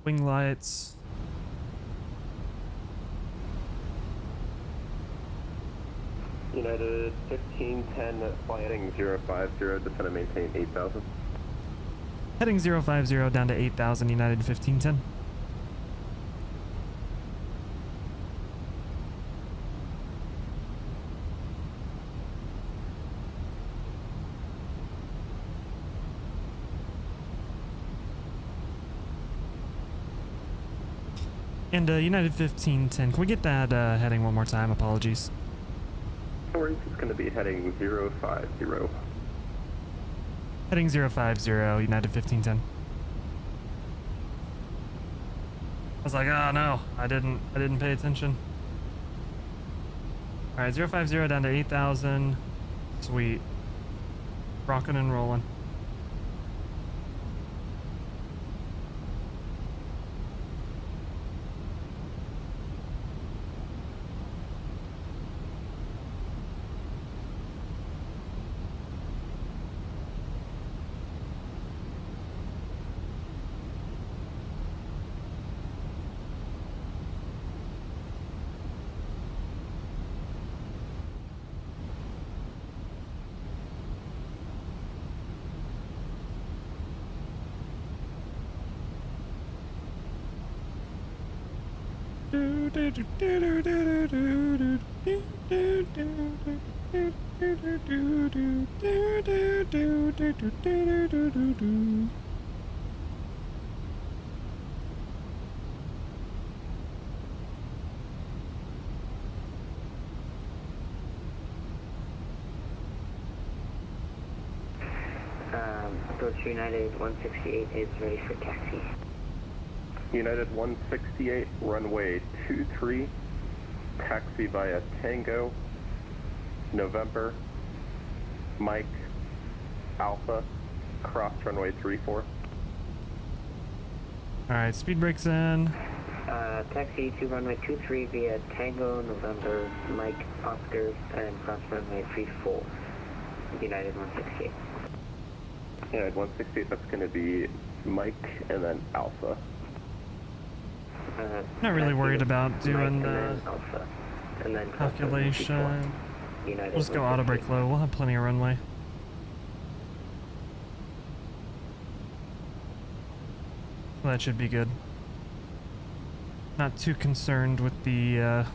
wing lights. United 1510, fly heading 050, descend and maintain 8,000. Heading 050 down to 8,000, United 1510. And United 1510, can we get that heading one more time? Apologies. No worries, it's going to be heading 050. Heading 050, United 1510. I was like, oh no, I didn't pay attention. Alright, 050 down to 8,000. Sweet. Rocking and rolling. Approach United 168 is ready for taxi. United 168, runway 23, taxi via Tango, November, Mike, Alpha, cross runway 34. Alright, speed brakes in. Taxi to runway 23 via Tango, November, Mike, Oscar, and cross runway 34. United 168. United 168, that's going to be Mike and then Alpha. Not really worried about doing Mike, the and then Alpha. And then cross runway calculation. 24. United We'll just go auto brake low. We'll have plenty of runway. So that should be good. Not too concerned with the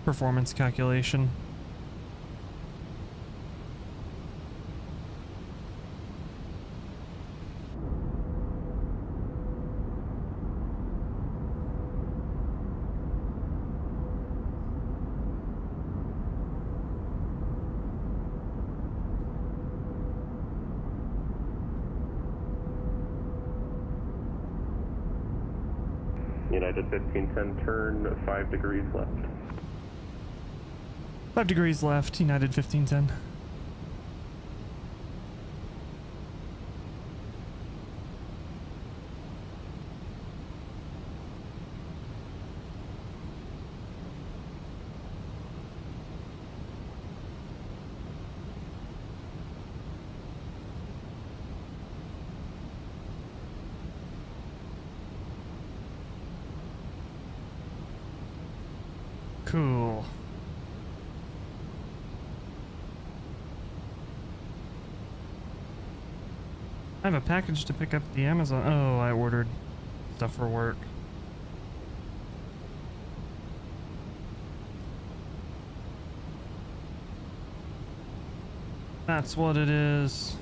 performance calculation. United 1510, turn 5 degrees left. 5 degrees left, United 1510. Cool. I have a package to pick up at the Amazon. Oh, I ordered stuff for work. That's what it is.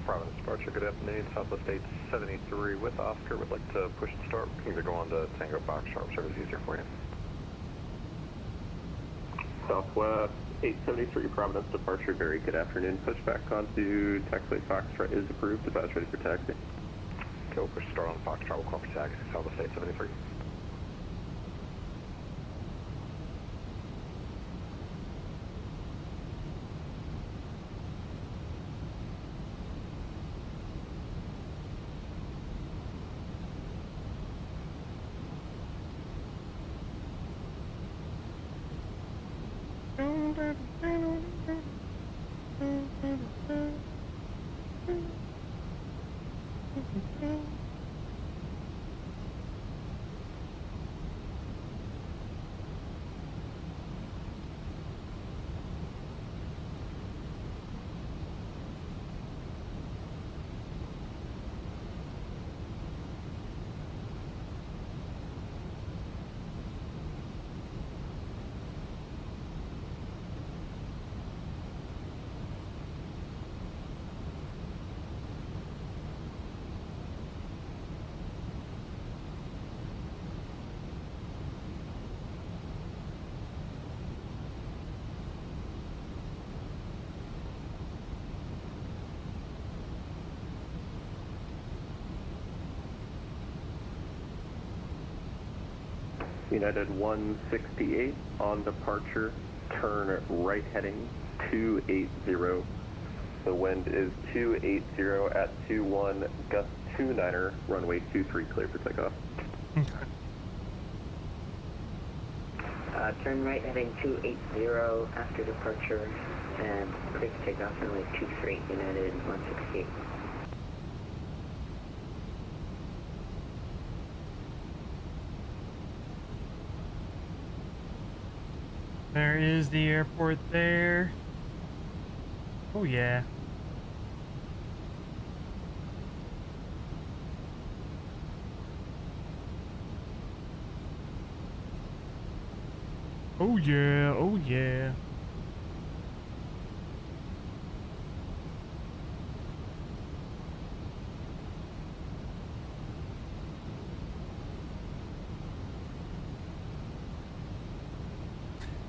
Providence departure, good afternoon. Southwest 873 with Oscar. Would like to push and start. We can either go on to Tango Foxtrot, whichever is easier for you. Southwest 873 Providence departure, very good afternoon. Push back onto taxiway Foxtrot is approved. Advise ready for taxi. Go push start on Foxtrot. We'll call for taxi. Southwest 873. United 168 on departure, turn right heading 280. The wind is 280 at 21, gust 29er, runway 23 clear for takeoff. Okay. Turn right heading 280 after departure and clear for takeoff runway 23, United 168. There is the airport there. Oh yeah. Oh yeah, oh yeah.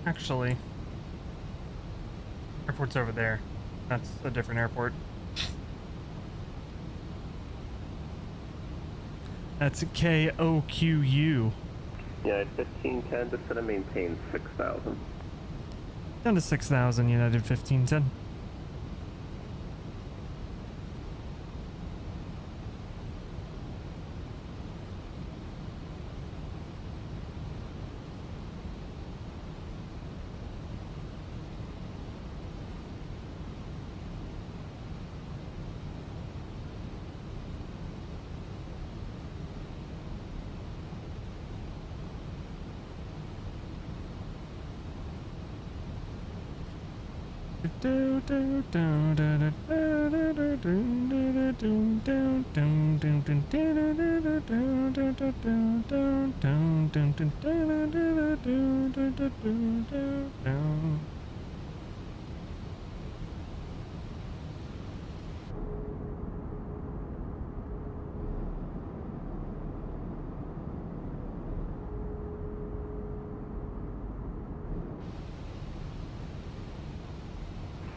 Actually, airport's over there. That's a different airport. That's KOQU. Yeah, 1510 to set and maintain 6,000. Down to 6,000, United 1510.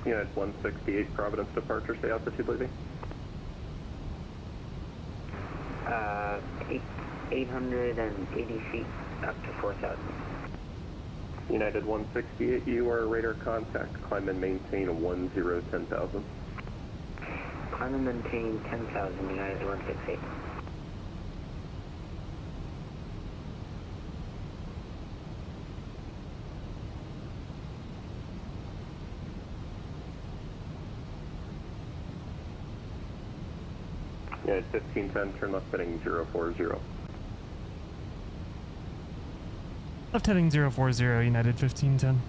Unit 168 Providence departure, say altitude leaving. 880 feet up to 4,000. United 168, you are radar contact. Climb and maintain 10,000. Climb and maintain 10,000, United 168. Unit 1510, turn left heading 040. Left heading 040, United 1510.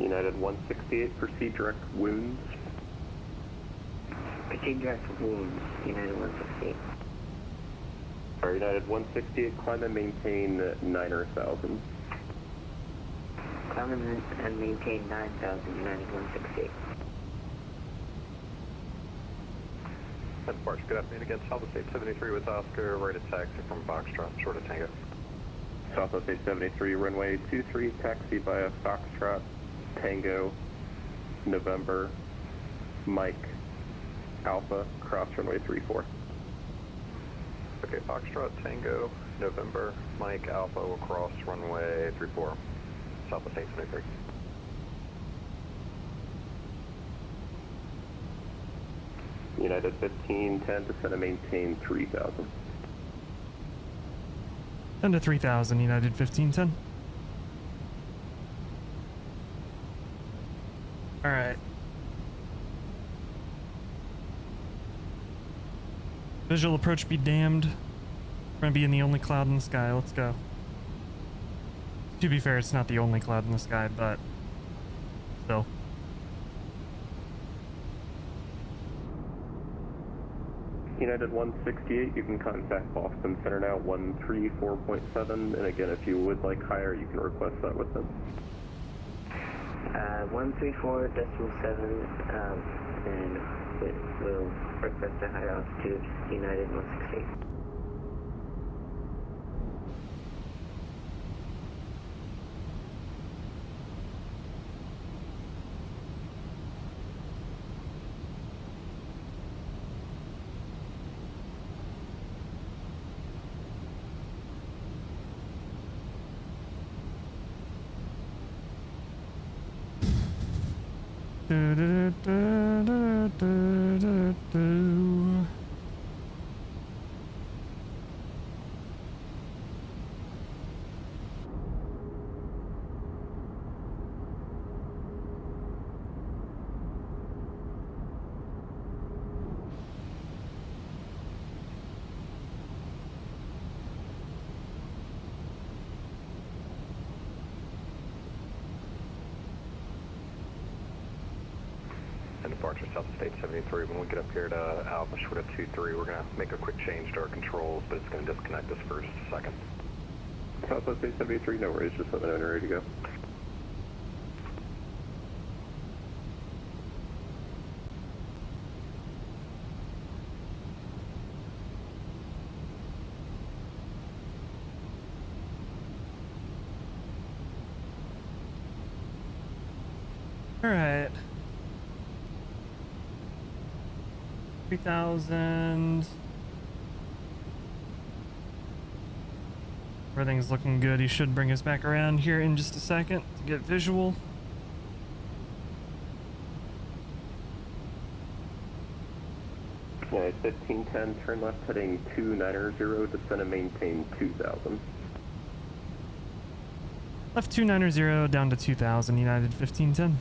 United 168, proceed direct wounds. Proceed direct wounds, United 168. Or United 168, climb and maintain 9,000. Climb and maintain 9,000, United 168. Departure, good afternoon again. Southwest 873 with Oscar, right at taxi from Foxtrot, short of Tango. Southwest 873, runway 23, taxi via Foxtrot, Tango, November, Mike, Alpha, cross runway 34. Okay, Foxtrot, Tango, November, Mike, Alpha will cross runway 34, Southwest 873. United 1510, descend and maintain 3,000. Down to 3,000, United 1510. Alright. Visual approach be damned. We're gonna be in the only cloud in the sky. Let's go. To be fair, it's not the only cloud in the sky, but still. United 168, you can contact Boston Center now, 134.7, and again, if you would like higher, you can request that with them. 134.7, and we'll request a higher altitude, United 168. Departure Southwest 873. When we get up here to Alpha short of 23, we're going to make a quick change to our controls, but it's going to disconnect us for just a second. Southwest 873, no worries, just let me know when you're ready to go. All right. 3,000. Everything's looking good. He should bring us back around here in just a second to get visual. Yeah, 1510, turn left heading 290, descend and maintain 2000. Left 290 down to 2,000, United 1510.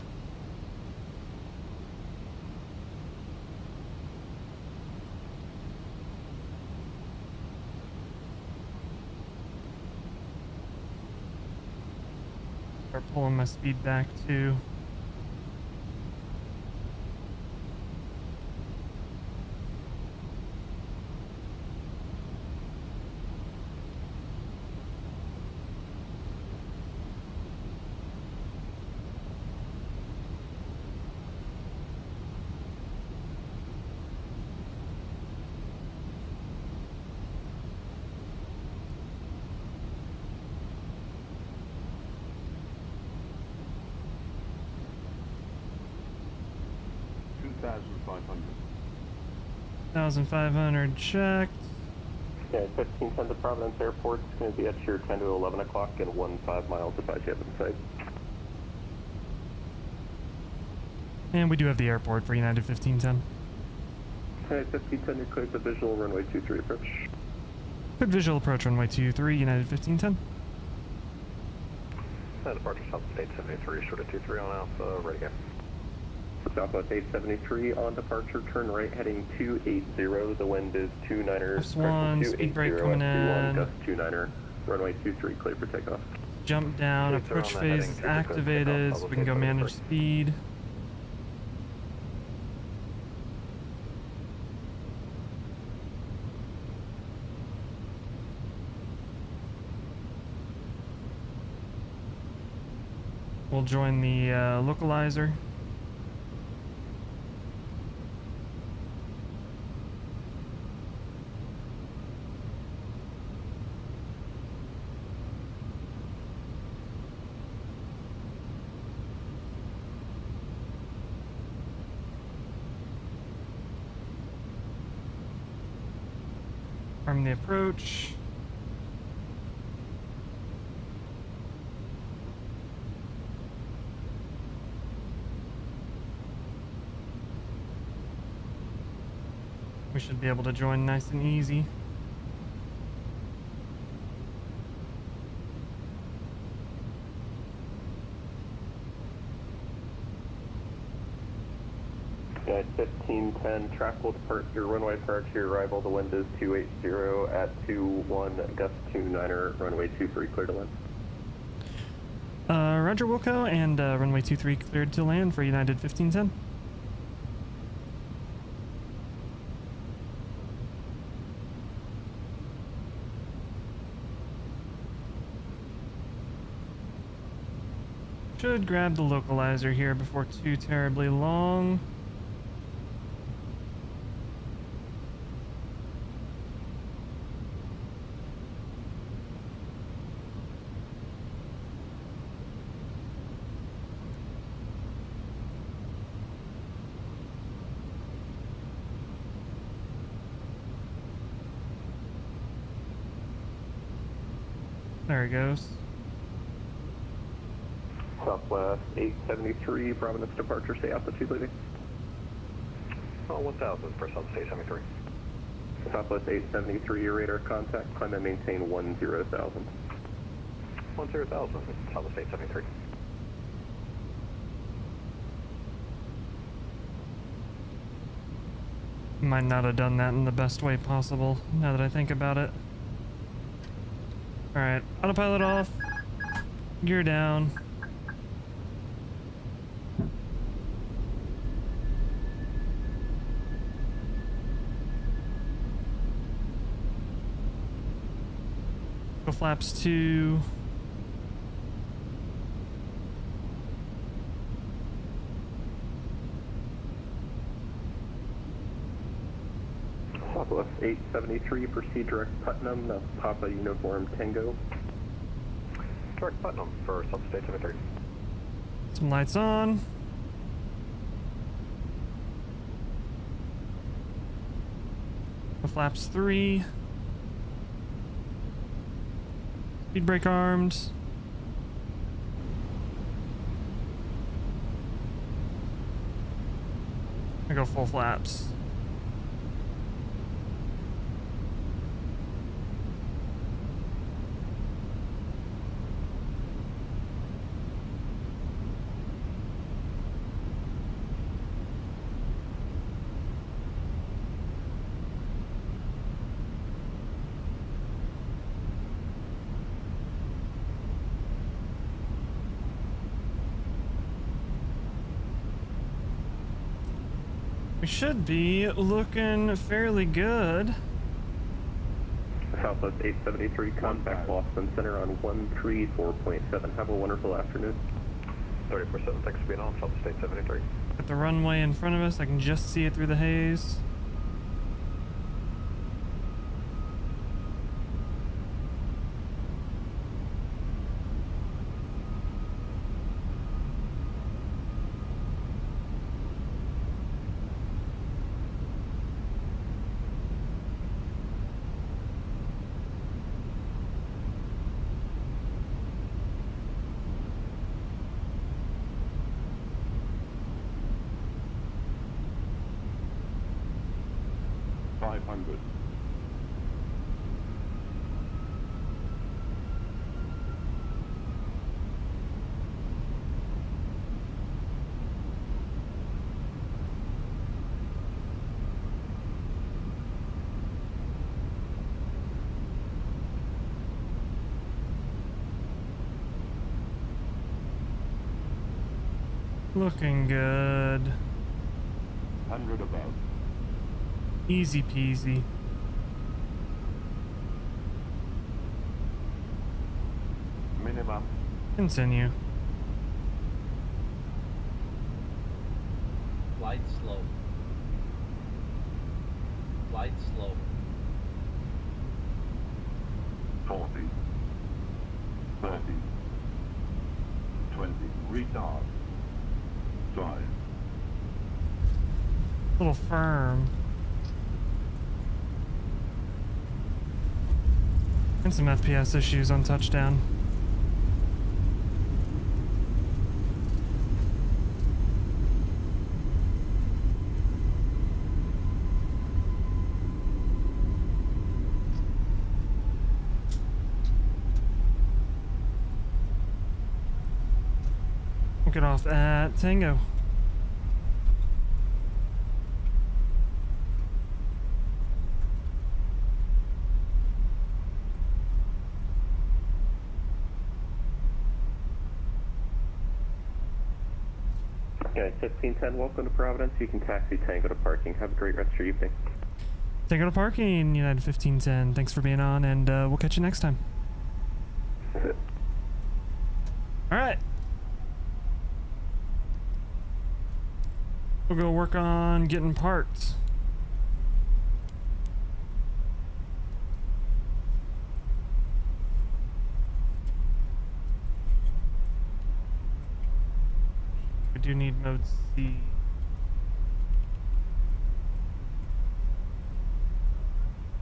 Start pulling my speed back too. $1,500 checked. Yeah, 1510 to Providence Airport. It's going to be at your 10 to 11 o'clock and 15 miles if I get in sight. And we do have the airport for United 1510. Okay, 1510, you're cleared to visual runway 23 approach. Good visual approach runway 23, United 1510. Departure South State 73, short of 23 on Alpha, ready to go. Southwest 873 on departure, turn right heading 280, the wind is 29er, +1, speed brake coming in. Gust 29er, runway 23, clear for takeoff. Jump down, approach phase is activated, so we can go manage speed. We'll join the localizer. Arm the approach. We should be able to join nice and easy. Guys, 1510, track will depart your runway prior to your arrival. The wind is 280 at 21, gust 29er, runway 23, clear to land. Roger Wilco, and runway 23 cleared to land for United 1510. Should grab the localizer here before too terribly long. There he goes. Southwest 873, Providence departure, stay altitude leaving. 1,000 for South State 73. Southwest 873, your radar contact, climb and maintain 10,000. 10,000, South State 73. Might not have done that in the best way possible, now that I think about it. Alright, autopilot off, gear down. Go flaps 2. Southwest 873, proceed direct Putnam, that's Papa Uniform Tango. Direct Putnam for South State 73. Some lights on. The flaps 3. Speed brake armed. I go full flaps. We should be looking fairly good. Southwest 873, contact Boston Center on 134.7. Have a wonderful afternoon. 34-7, thanks for being on, Southwest 873. Got the runway in front of us. I can just see it through the haze. Looking good. 100 above. Easy peasy. Minimum. Continue. Light slow. Light slow. 40. 30. 20. Retard. 5. Little firm. And some FPS issues on touchdown. We'll get off at Tango. Okay, 1510, welcome to Providence. You can taxi Tango to parking. Have a great rest of your evening. Tango to parking, United 1510. Thanks for being on, and we'll catch you next time. All right. We'll go work on getting parked. We do need mode C.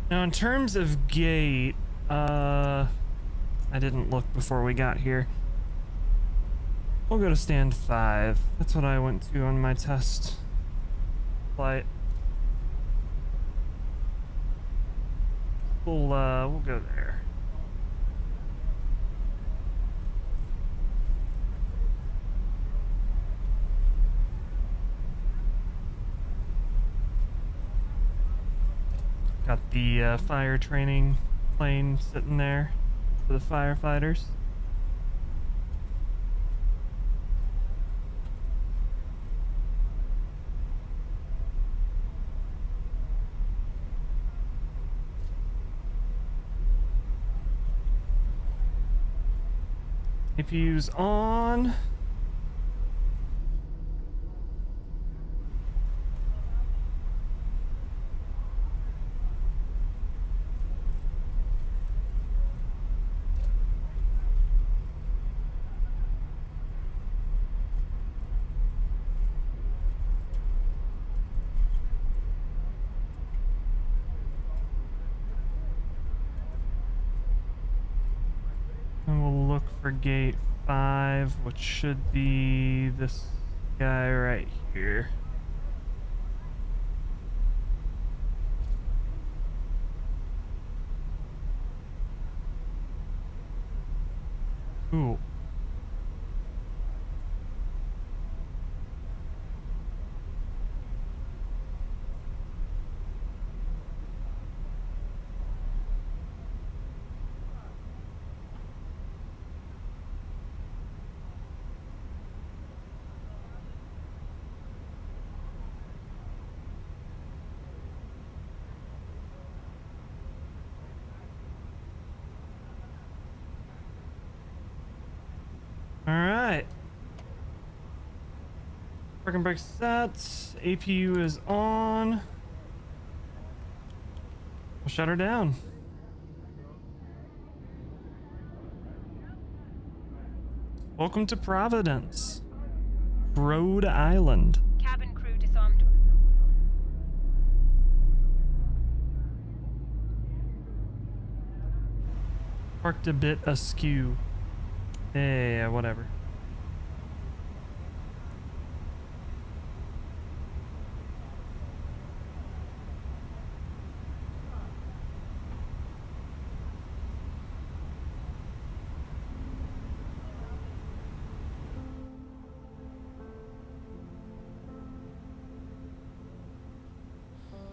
Now in terms of gate, I didn't look before we got here. We'll go to stand 5. That's what I went to on my test flight. We'll go there. Got the fire training plane sitting there for the firefighters. APU's on. for gate 5, which should be this guy right here. Cool. Alright. Parking brake set. APU is on. We'll shut her down. Welcome to Providence, Rhode Island. Cabin crew disarmed. Parked a bit askew. Hey, whatever.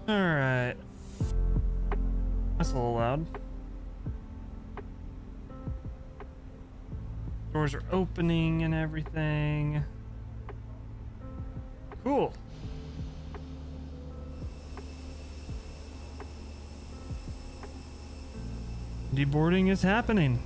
All right. That's a little loud. Doors are opening and everything. Cool. Deboarding is happening.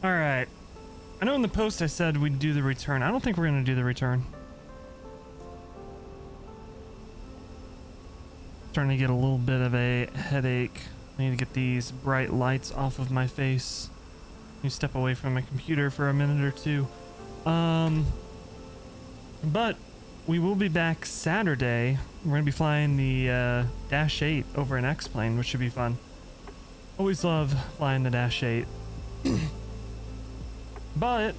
Alright. I know in the post I said we'd do the return. I don't think we're going to do the return. Starting to get a little bit of a headache. I need to get these bright lights off of my face. Let me step away from my computer for a minute or two. But we will be back Saturday. We're going to be flying the Dash 8 over an X-plane, which should be fun. Always love flying the Dash 8. But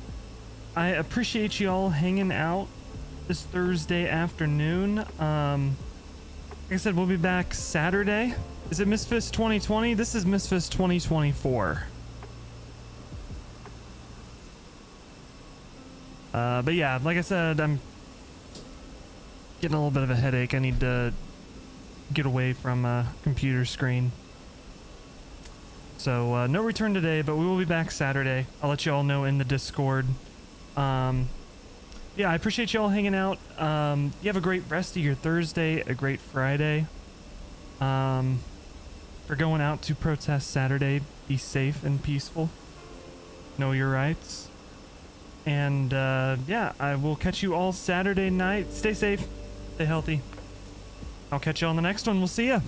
I appreciate you all hanging out this Thursday afternoon. Like I said, we'll be back Saturday. Is it Misfits 2020? This is Misfits 2024. But yeah, like I said, I'm getting a little bit of a headache. I need to get away from a computer screen. So no return today, but we will be back Saturday. I'll let you all know in the Discord. Yeah, I appreciate you all hanging out. You have a great rest of your Thursday, a great Friday. For going out to protest Saturday, be safe and peaceful. Know your rights. And yeah, I will catch you all Saturday night. Stay safe, stay healthy. I'll catch you on the next one. We'll see ya.